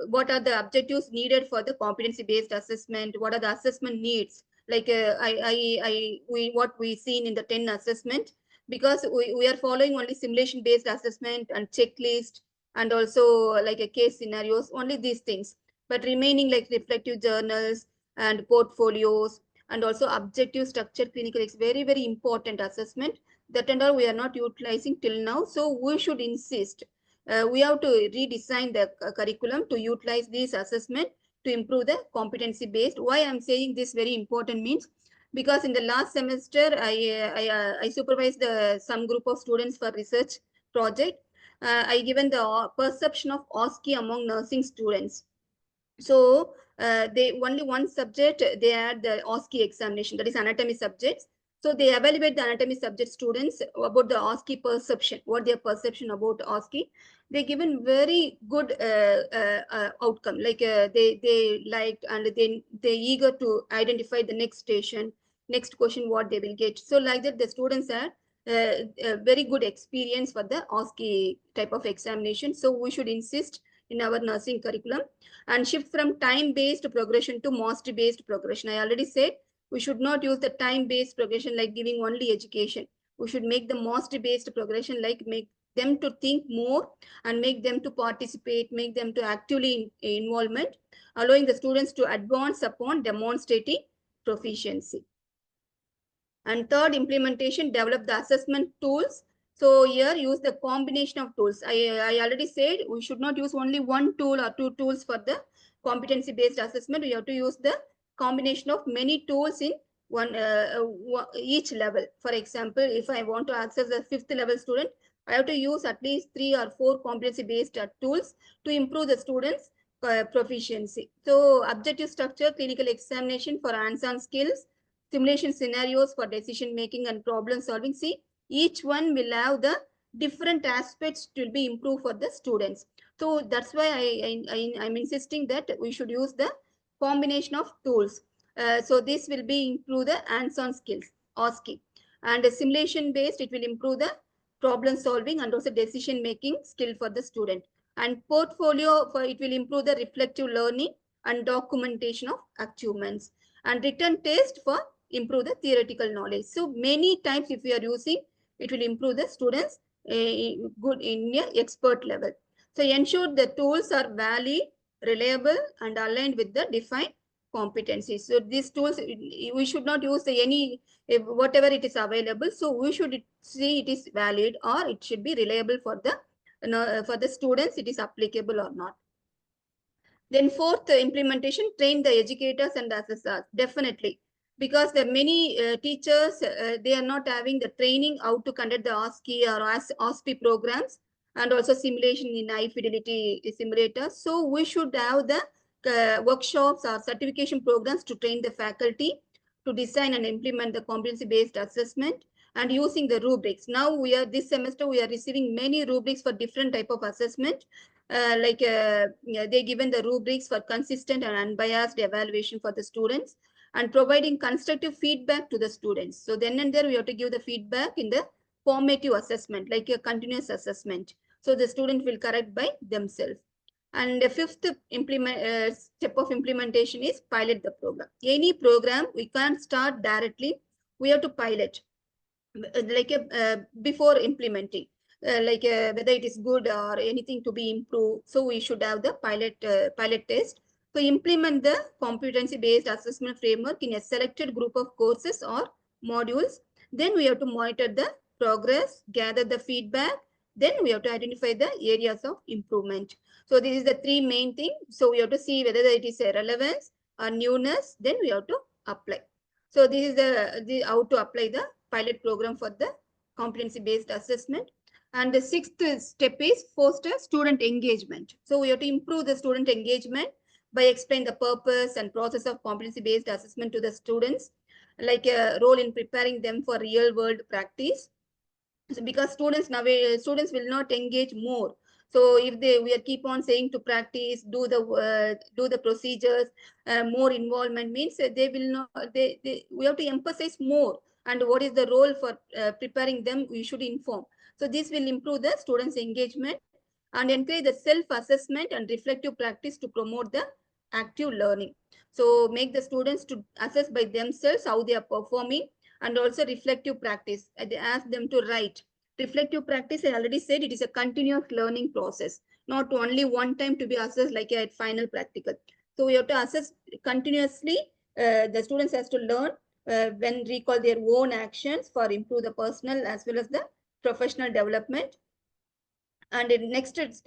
what are the objectives needed for the competency based assessment, what are the assessment needs, like what we seen in the 10 assessment, because we are following only simulation based assessment and checklist and also like a case scenarios, only these things, but remaining like reflective journals and portfolios and also objective structured clinical is very, very important assessment. That and all we are not utilizing till now. So we should insist. We have to redesign the curriculum to utilize this assessment to improve the competency based. Why I'm saying this very important means, because in the last semester, I supervised some group of students for research project. I given the perception of OSCE among nursing students. So they only one subject, they had the OSCE examination, that is anatomy subjects. So they evaluate the anatomy subject students about the OSCE perception, what their perception about OSCE. They given very good outcome, like they liked and they eager to identify the next station, next question what they will get. So like that the students had a very good experience for the OSCE type of examination. So we should insist in our nursing curriculum and shift from time-based progression to mastery-based progression. I already said we should not use the time-based progression like giving only education. We should make the mastery-based progression like make them to think more and make them to participate, make them to actively involvement, allowing the students to advance upon demonstrating proficiency. And third implementation, develop the assessment tools. So here use the combination of tools. I already said we should not use only one tool or two tools for the competency based assessment. We have to use the combination of many tools in each level. For example, if I want to access a 5th level student, I have to use at least 3 or 4 competency based tools to improve the students proficiency. So objective structure, clinical examination for hands-on skills, simulation scenarios for decision making and problem solving. See, each one will have the different aspects to be improved for the students. So that's why I'm insisting that we should use the combination of tools. So this will be improve the hands-on skills, OSCE. And simulation based, it will improve the problem solving and also decision making skill for the student. And portfolio, for it will improve the reflective learning and documentation of achievements. And written test for improve the theoretical knowledge. So many times if we are using, it will improve the students good in a expert level. So ensure the tools are valid, reliable, and aligned with the defined competencies. So these tools, we should not use any whatever it is available. So we should see it is valid or it should be reliable for the students. It is applicable or not. Then fourth implementation, train the educators and assessors. Definitely, because the many teachers, they are not having the training how to conduct the OSCE or OSPI programs and also simulation in high fidelity simulators. So we should have the workshops or certification programs to train the faculty to design and implement the competency-based assessment and using the rubrics. Now this semester we are receiving many rubrics for different type of assessment. They given the rubrics for consistent and unbiased evaluation for the students and providing constructive feedback to the students. So then and there we have to give the feedback in the formative assessment, like a continuous assessment. So the student will correct by themselves. And the fifth step of implementation is pilot the program. Any program, we can't start directly. We have to pilot before implementing. Whether it is good or anything to be improved. So we should have the pilot test. So implement the competency-based assessment framework in a selected group of courses or modules. Then we have to monitor the progress, gather the feedback. Then we have to identify the areas of improvement. So this is the three main things. So we have to see whether it is a relevance or newness. Then we have to apply. So this is the how to apply the pilot program for the competency-based assessment. And the sixth step is foster student engagement. So we have to improve the student engagement by explaining the purpose and process of competency-based assessment to the students, like a role in preparing them for real-world practice. So because students will not engage more. So if we keep on saying to practice, do the procedures, more involvement means they will not. We have to emphasize more. And what is the role for preparing them? We should inform. So this will improve the students' engagement and encourage the self-assessment and reflective practice to promote the active learning. So make the students to assess by themselves how they are performing, and also reflective practice. They ask them to write. Reflective practice, I already said, it is a continuous learning process, not only one time to be assessed like a final practical. So we have to assess continuously. The students has to learn when recall their own actions for improve the personal as well as the professional development. And the next stage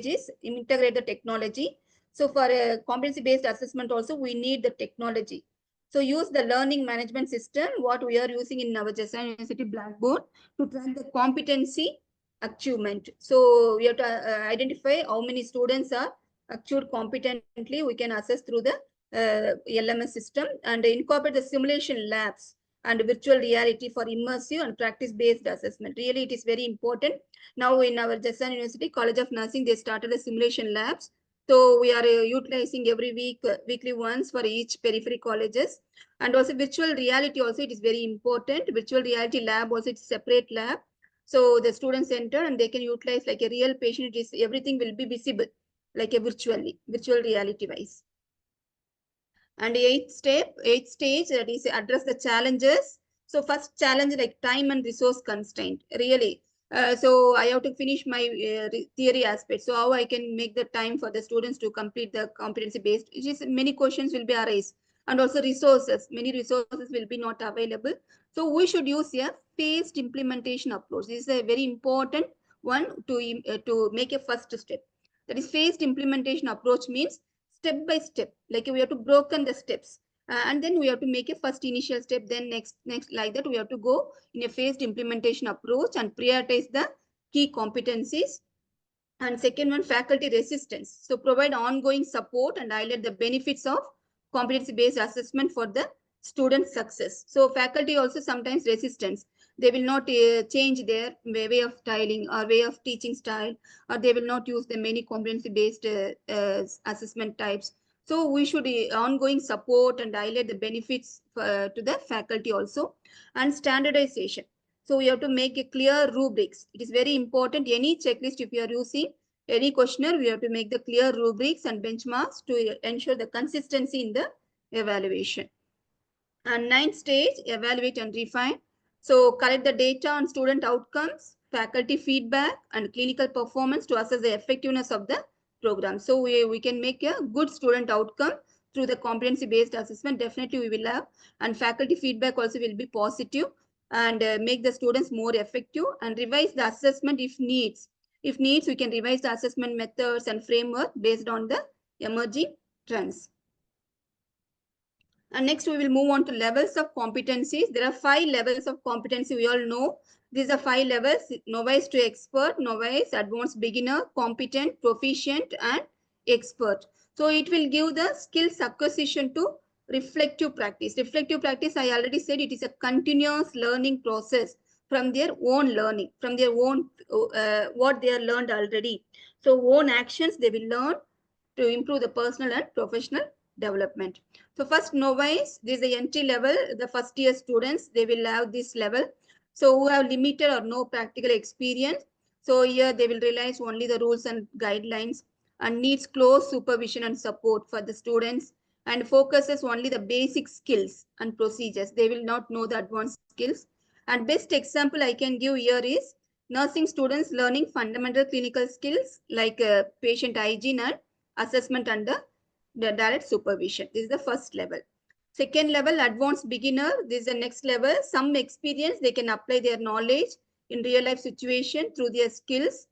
is integrate the technology. So for a competency-based assessment also, we need the technology. So use the learning management system, what we are using in our Jasan University Blackboard, to track the competency achievement. So we have to identify how many students are achieved competently. We can assess through the LMS system, and incorporate the simulation labs and virtual reality for immersive and practice-based assessment. Really, it is very important. Now in our Jasan University College of Nursing, they started the simulation labs. So we are utilizing every week, weekly once for each periphery colleges. And also virtual reality also, it is very important. Virtual reality lab also, it's a separate lab. So the students enter and they can utilize like a real patient. It is, everything will be visible like a virtual reality wise. And eighth stage, that is address the challenges. So first challenge, like time and resource constraint, really. So I have to finish my theory aspect. So how I can make the time for the students to complete the competency-based, which is many questions will be arised. And also resources, many resources will be not available. So we should use a phased implementation approach. This is a very important one to make a first step. That is phased implementation approach means step by step, like we have to broken the steps, and then we have to make a first initial step, then next like that we have to go in a phased implementation approach and prioritize the key competencies. And second one, faculty resistance. So provide ongoing support and highlight the benefits of competency based assessment for the student success. So faculty also sometimes resistance. They will not change their way of styling or way of teaching style, or they will not use the many competency-based assessment types. So we should ongoing support and highlight the benefits to the faculty also. And standardization. So we have to make a clear rubrics. It is very important. Any checklist, if you are using any questionnaire, we have to make the clear rubrics and benchmarks to ensure the consistency in the evaluation. And ninth stage, evaluate and refine. So collect the data on student outcomes, faculty feedback, and clinical performance to assess the effectiveness of the program. So we can make a good student outcome through the competency-based assessment. Definitely we will have, and faculty feedback also will be positive, and make the students more effective, and revise the assessment if needs. If needs, we can revise the assessment methods and framework based on the emerging trends. And next we will move on to levels of competencies. There are 5 levels of competency. We all know these are 5 levels: novice to expert, novice, advanced beginner, competent, proficient, and expert. So it will give the skills acquisition to reflective practice. Reflective practice, I already said, it is a continuous learning process from their own learning, from their own what they are learned already. So own actions they will learn to improve the personal and professional development. So first novice, this is the entry level, the first year students, they will have this level. So who have limited or no practical experience. So here they will realize only the rules and guidelines, and needs close supervision and support for the students, and focuses only the basic skills and procedures. They will not know the advanced skills. And best example I can give here is nursing students learning fundamental clinical skills like patient hygiene and assessment under the direct supervision. This is the first level. Second level, advanced beginner. This is the next level. Some experience, they can apply their knowledge in real life situation through their skills.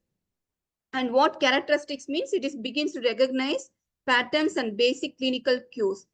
And what characteristics means, it is begins to recognize patterns and basic clinical cues.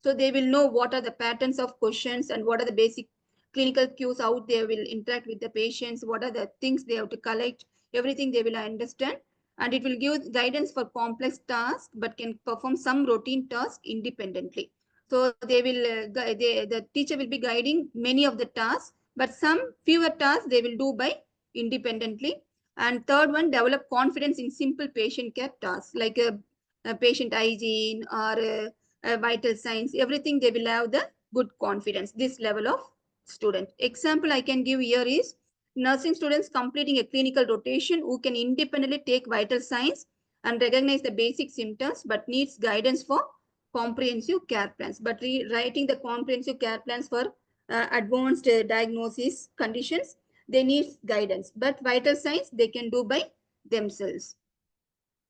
So they will know what are the patterns of questions and what are the basic clinical cues, how they will interact with the patients, what are the things they have to collect, everything they will understand. And it will give guidance for complex tasks, but can perform some routine tasks independently. So they will, the teacher will be guiding many of the tasks, but some fewer tasks they will do by independently. And third one, develop confidence in simple patient care tasks like a patient hygiene or a vital signs, everything they will have the good confidence, this level of student. Example I can give here is nursing students completing a clinical rotation who can independently take vital signs and recognize the basic symptoms, but needs guidance for comprehensive care plans. But writing the comprehensive care plans for advanced diagnosis conditions, they need guidance, but vital signs they can do by themselves.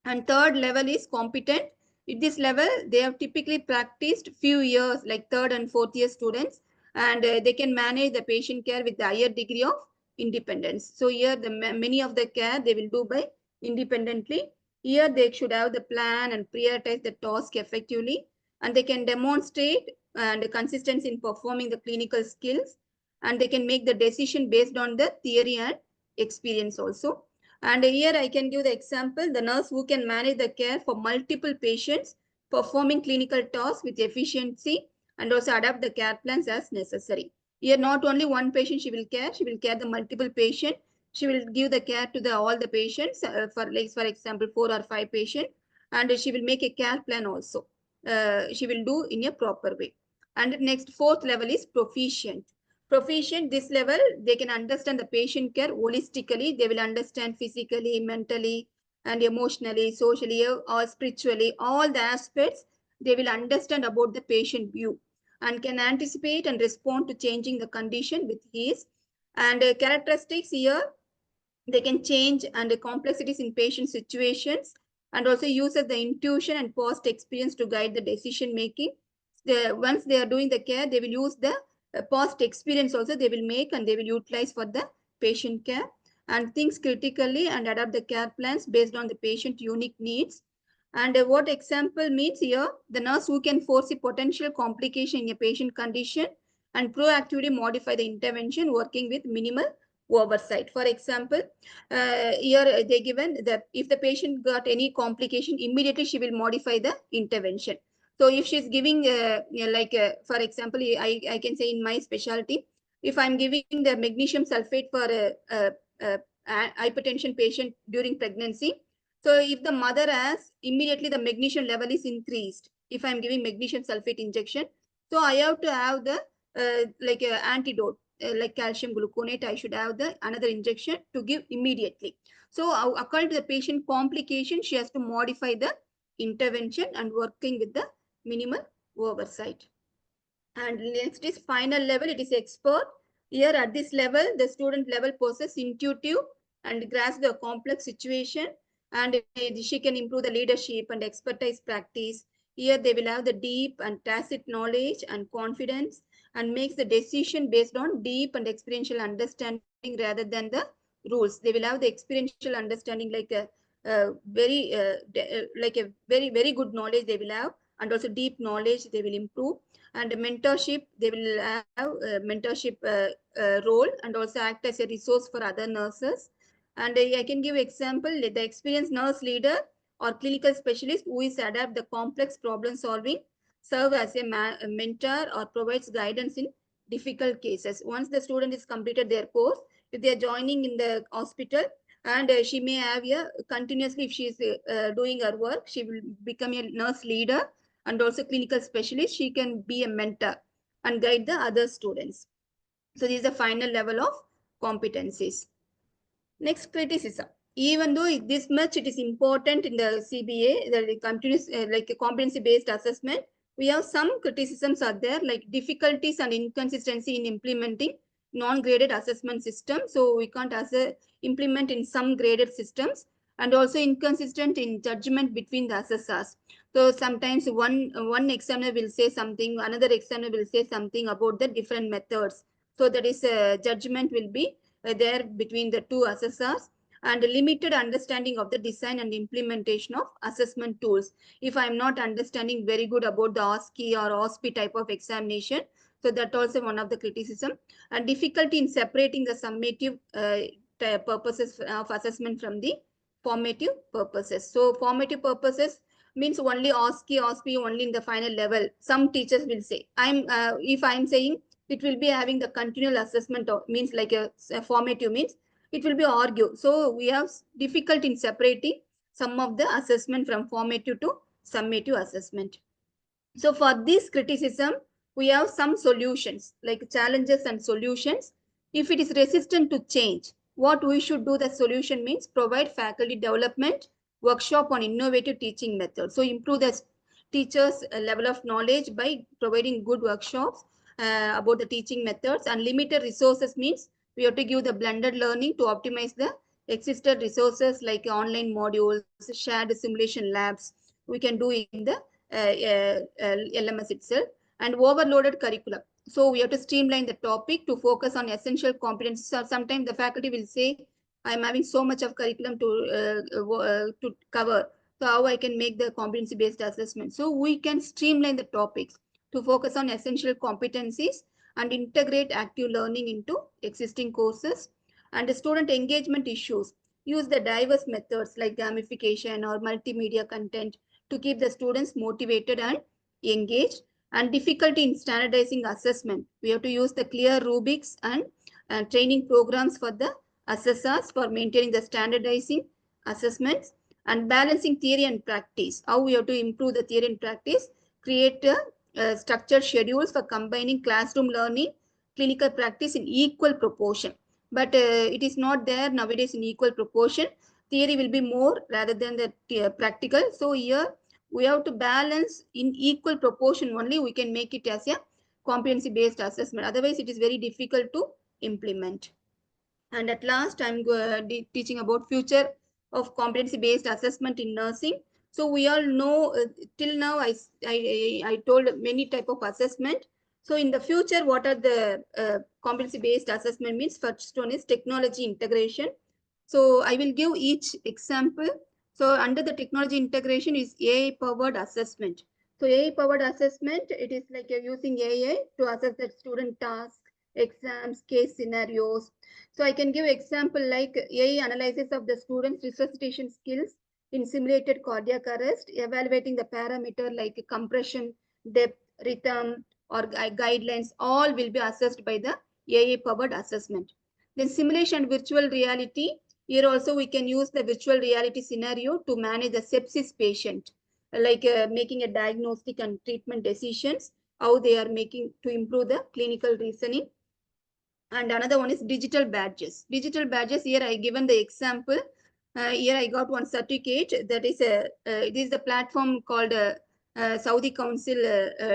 And third level is competent. At this level, they have typically practiced few years, like third and fourth year students, and they can manage the patient care with a higher degree of independence. So here, many of the care they will do by independently. Here, they should have the plan and prioritize the task effectively, and they can demonstrate and consistency in performing the clinical skills, and they can make the decision based on the theory and experience also. And here I can give the example, the nurse who can manage the care for multiple patients, performing clinical tasks with efficiency, and also adapt the care plans as necessary. Here not only one patient she will care the multiple patient. She will give the care to all the patients for example 4 or 5 patients, and she will make a care plan also. She will do in a proper way. And next, fourth level is proficient. Proficient, this level, they can understand the patient care holistically. They will understand physically, mentally, and emotionally, socially, or spiritually, all the aspects. They will understand about the patient view and can anticipate and respond to changing the condition with ease. And characteristics here, they can change and the complexities in patient situations, and also uses the intuition and past experience to guide the decision making. Once they are doing the care, they will use the past experience also they will make, and they will utilize for the patient care, and thinks critically and adapt the care plans based on the patient unique needs. And what example means here, the nurse who can foresee potential complication in a patient condition and proactively modify the intervention working with minimal oversight. For example, here they given that if the patient got any complication, immediately she will modify the intervention. So if she's giving, for example, I can say in my specialty, if I'm giving the magnesium sulfate for a hypertension patient during pregnancy, so if the mother has, immediately the magnesium level is increased. If I'm giving magnesium sulfate injection, so I have to have the antidote, like calcium gluconate. I should have the another injection to give immediately. So according to the patient complication, she has to modify the intervention and working with the minimal oversight. And next is final level. It is expert. Here at this level, the student level possesses intuitive and grasp the complex situation, and she can improve the leadership and expertise practice. Here they will have the deep and tacit knowledge and confidence, and makes the decision based on deep and experiential understanding rather than the rules. They will have the experiential understanding, like a very very good knowledge they will have, and also deep knowledge they will improve. And mentorship, they will have a mentorship role, and also act as a resource for other nurses. And I can give example, the experienced nurse leader or clinical specialist who is adapt the complex problem solving, serve as a mentor or provides guidance in difficult cases. Once the student is completed their course, if they are joining in the hospital, and she may have a continuously, if she is doing her work, she will become a nurse leader and also clinical specialist. She can be a mentor and guide the other students. So this is the final level of competencies. Next, criticism. Even though this much it is important in the CBA, the continuous like a competency-based assessment, we have some criticisms are there, like difficulties and inconsistency in implementing non-graded assessment system. So we can't implement in some graded systems, and also inconsistent in judgment between the assessors. So sometimes one examiner will say something, another examiner will say something about the different methods. So that is judgment will be there between the two assessors, and limited understanding of the design and implementation of assessment tools. If I'm not understanding very good about the OSCE or OSPE type of examination, so that also one of the criticism. And difficulty in separating the summative purposes of assessment from the formative purposes. So formative purposes means only OSCE, OSPE only in the final level. Some teachers will say, if I'm saying it will be having the continual assessment, means like a formative means it will be argue. So we have difficulty in separating some of the assessment from formative to summative assessment. So for this criticism, we have some solutions, like challenges and solutions. If it is resistant to change, what we should do, the solution means provide faculty development workshop on innovative teaching methods. So improve the teachers' level of knowledge by providing good workshops about the teaching methods. And limited resources means we have to give the blended learning to optimize the existed resources, like online modules, shared simulation labs we can do in the LMS itself. And overloaded curriculum. So we have to streamline the topic to focus on essential competencies. So sometimes the faculty will say, I'm having so much of curriculum to cover. So how I can make the competency-based assessment? So we can streamline the topics to focus on essential competencies and integrate active learning into existing courses. And the student engagement issues, use the diverse methods like gamification or multimedia content to keep the students motivated and engaged. And difficulty in standardizing assessment, we have to use the clear rubrics and training programs for the assessors for maintaining the standardizing assessments. And balancing theory and practice, how we have to improve the theory and practice, create structured schedules for combining classroom learning, clinical practice in equal proportion. But it is not there nowadays in equal proportion. Theory will be more rather than the practical. So here we have to balance in equal proportion, only we can make it as a competency based assessment. Otherwise it is very difficult to implement. And at last, I'm teaching about future of competency-based assessment in nursing. So we all know till now I told many type of assessment. So in the future, what are the competency-based assessment means? First one is technology integration. So I will give each example. So under the technology integration is AI-powered assessment. So AI-powered assessment, it is like you're using AI to assess the student tasks, exams, case scenarios. So I can give example like AI analysis of the students' resuscitation skills, in simulated cardiac arrest, evaluating the parameter like compression, depth, rhythm, or guidelines, all will be assessed by the AI-powered assessment. Then simulation virtual reality. Here also we can use the virtual reality scenario to manage the sepsis patient, like making a diagnostic and treatment decisions, how they are making to improve the clinical reasoning. And another one is digital badges. Digital badges, here I given the example. Here I got one certificate that is it is the platform called Saudi Council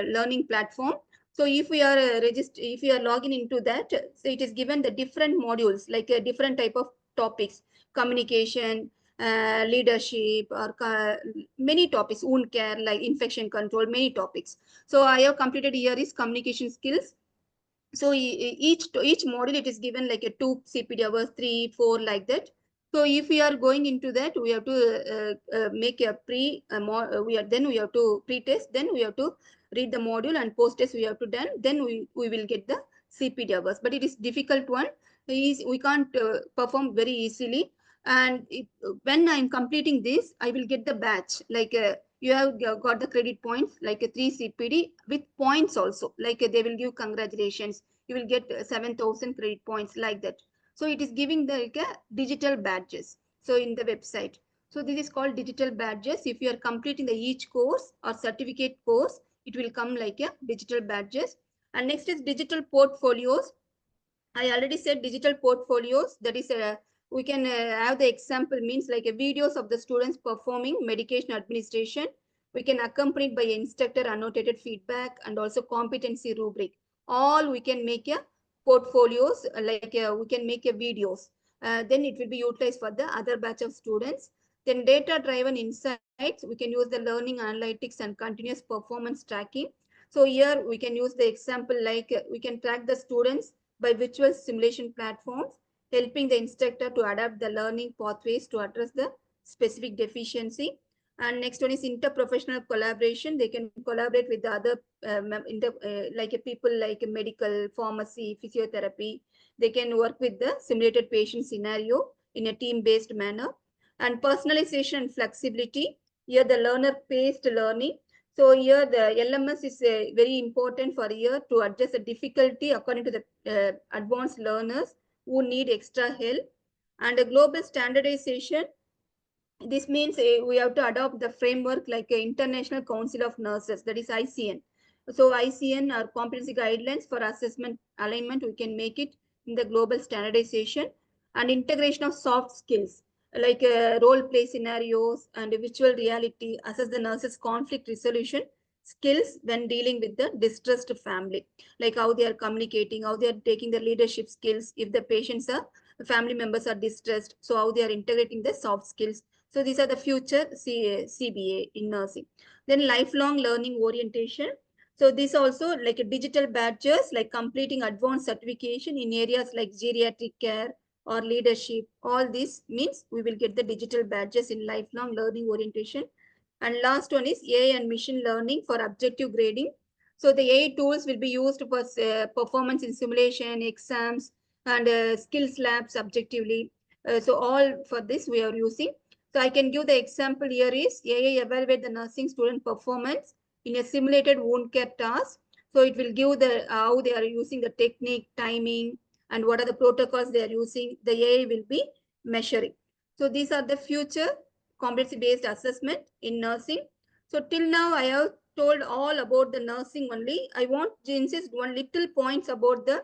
Learning Platform. So if we are if you are logging into that, so it is given the different modules, like a different type of topics, communication, leadership, or many topics, wound care, like infection control, many topics. So I have completed here is communication skills. So each module it is given like a 2 CPD hours, 3, 4 like that. So if we are going into that, we have to make a then we have to pre-test, then we have to read the module, and post-test we have to done, then we will get the CPD hours. But it is difficult one. We can't perform very easily. And when I'm completing this, I will get the batch, like you have got the credit points, like a 3 CPD with points also, like they will give congratulations, you will get 7,000 credit points, like that. So it is giving the like digital badges. So in the website, so this is called digital badges. If you are completing the each course or certificate course, it will come like a digital badges. And next is digital portfolios. I already said digital portfolios, that is we can have the example, means like a videos of the students performing medication administration. We can accompany by instructor annotated feedback and also competency rubric. All we can make a portfolios, like we can make a videos. Then it will be utilized for the other batch of students. Then data driven insights, we can use the learning analytics and continuous performance tracking. So here we can use the example, like we can track the students by virtual simulation platforms, helping the instructor to adapt the learning pathways to address the specific deficiency. And next one is interprofessional collaboration. They can collaborate with the other like people like medical, pharmacy, physiotherapy. They can work with the simulated patient scenario in a team-based manner. And personalization and flexibility. Here the learner-paced learning. So here the LMS is very important for here to adjust the difficulty according to the advanced learners who need extra help. And a global standardization. This means we have to adopt the framework like International Council of Nurses, that is ICN. So ICN are competency guidelines for assessment alignment. We can make it in the global standardization. And integration of soft skills like role play scenarios and virtual reality, assess the nurses' conflict resolution skills when dealing with the distressed family, like how they are communicating, how they are taking the leadership skills if the patients are family members are distressed, so how they are integrating the soft skills. So these are the future CBA in nursing. Then lifelong learning orientation. So this also like a digital badges, like completing advanced certification in areas like geriatric care or leadership. All this means we will get the digital badges in lifelong learning orientation. And last one is AI and machine learning for objective grading. So the AI tools will be used for performance in simulation, exams, and skills labs objectively. So all for this we are using. So I can give the example here is AI evaluate the nursing student performance in a simulated wound care task. So it will give the how they are using the technique, timing, and what are the protocols they are using. The AI will be measuring. So these are the future competency-based assessment in nursing. So till now I have told all about the nursing only. I want to insist one little points about the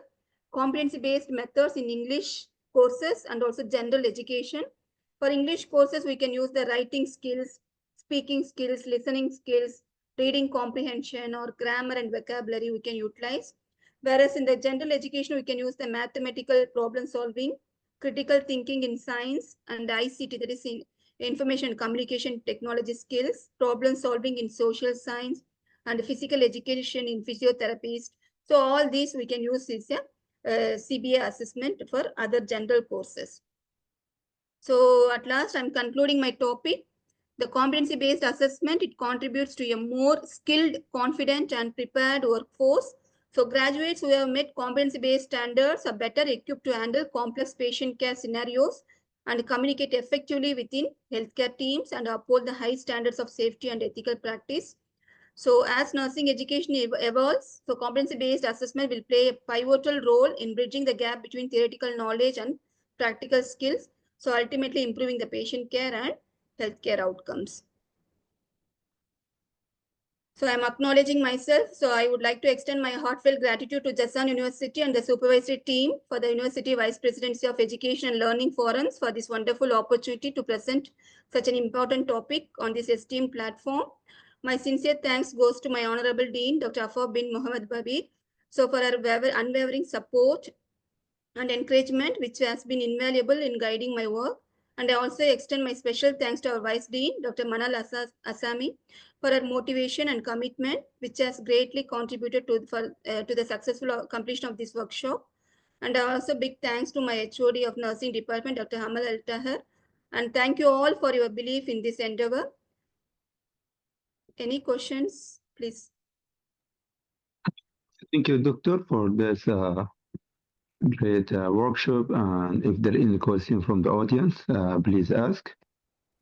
competency-based methods in English courses and also general education. For English courses, we can use the writing skills, speaking skills, listening skills, reading comprehension, or grammar and vocabulary we can utilize. Whereas in the general education, we can use the mathematical problem solving, critical thinking in science, and ICT, that is in information communication technology skills, problem solving in social science, and physical education in physiotherapists. So all these we can use is a CBA assessment for other general courses. So at last, I'm concluding my topic. The competency-based assessment, it contributes to a more skilled, confident, and prepared workforce. So graduates who have met competency-based standards are better equipped to handle complex patient care scenarios and communicate effectively within healthcare teams and uphold the high standards of safety and ethical practice. So as nursing education evolves, so competency-based assessment will play a pivotal role in bridging the gap between theoretical knowledge and practical skills, so ultimately improving the patient care and healthcare outcomes. So I'm acknowledging myself. So I would like to extend my heartfelt gratitude to Jazan University and the supervisory team for the University Vice Presidency of Education and Learning Forums for this wonderful opportunity to present such an important topic on this esteemed platform. My sincere thanks goes to my Honorable Dean, Dr. Afaf bin Mohammed Babir, so for her unwavering support and encouragement, which has been invaluable in guiding my work. And I also extend my special thanks to our Vice Dean, Dr. Manal Asami, for her motivation and commitment, which has greatly contributed to the successful completion of this workshop. And also big thanks to my HOD of Nursing Department, Dr. Hamal Al-Tahar. And thank you all for your belief in this endeavor. Any questions, please? Thank you, Doctor, for this great workshop. And if there is any question from the audience, please ask.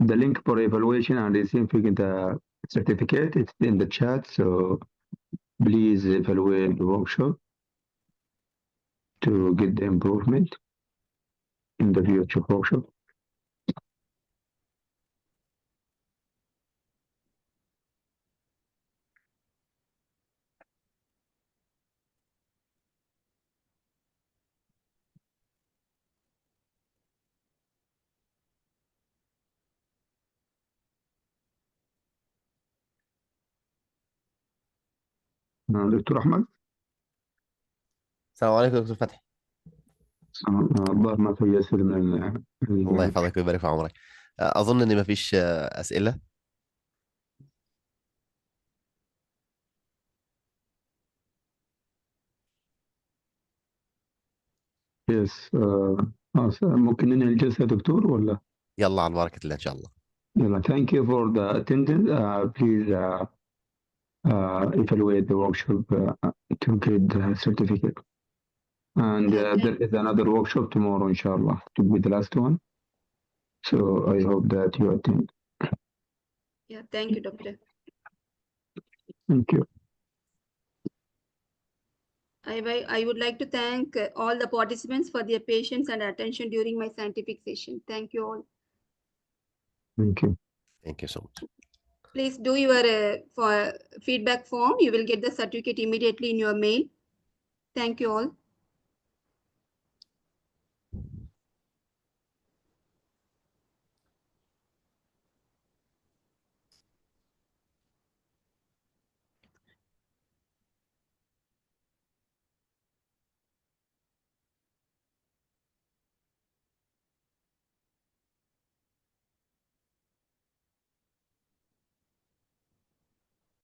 The link for evaluation and receiving the certificate is in the chat, so please evaluate the workshop to get the improvement in the future workshop. دكتور أحمد السلام عليكم دكتور فتحي. الظاهر ما في أسئلة من الله يحفظك ويبارك في عمرك. اظن ان مفيش اسئله. يس ممكن ننهي الجلسة يا دكتور ولا؟ يلا على بركه الله ان شاء الله. يلا thank you for the attendance. Please evaluate the workshop to get the certificate. And there is another workshop tomorrow, inshallah, to be the last one. So I hope that you attend. Yeah, thank you, Doctor. Thank you. I would like to thank all the participants for their patience and attention during my scientific session. Thank you all. Thank you. Thank you so much. Please do your for feedback form. You will get the certificate immediately in your mail. Thank you all.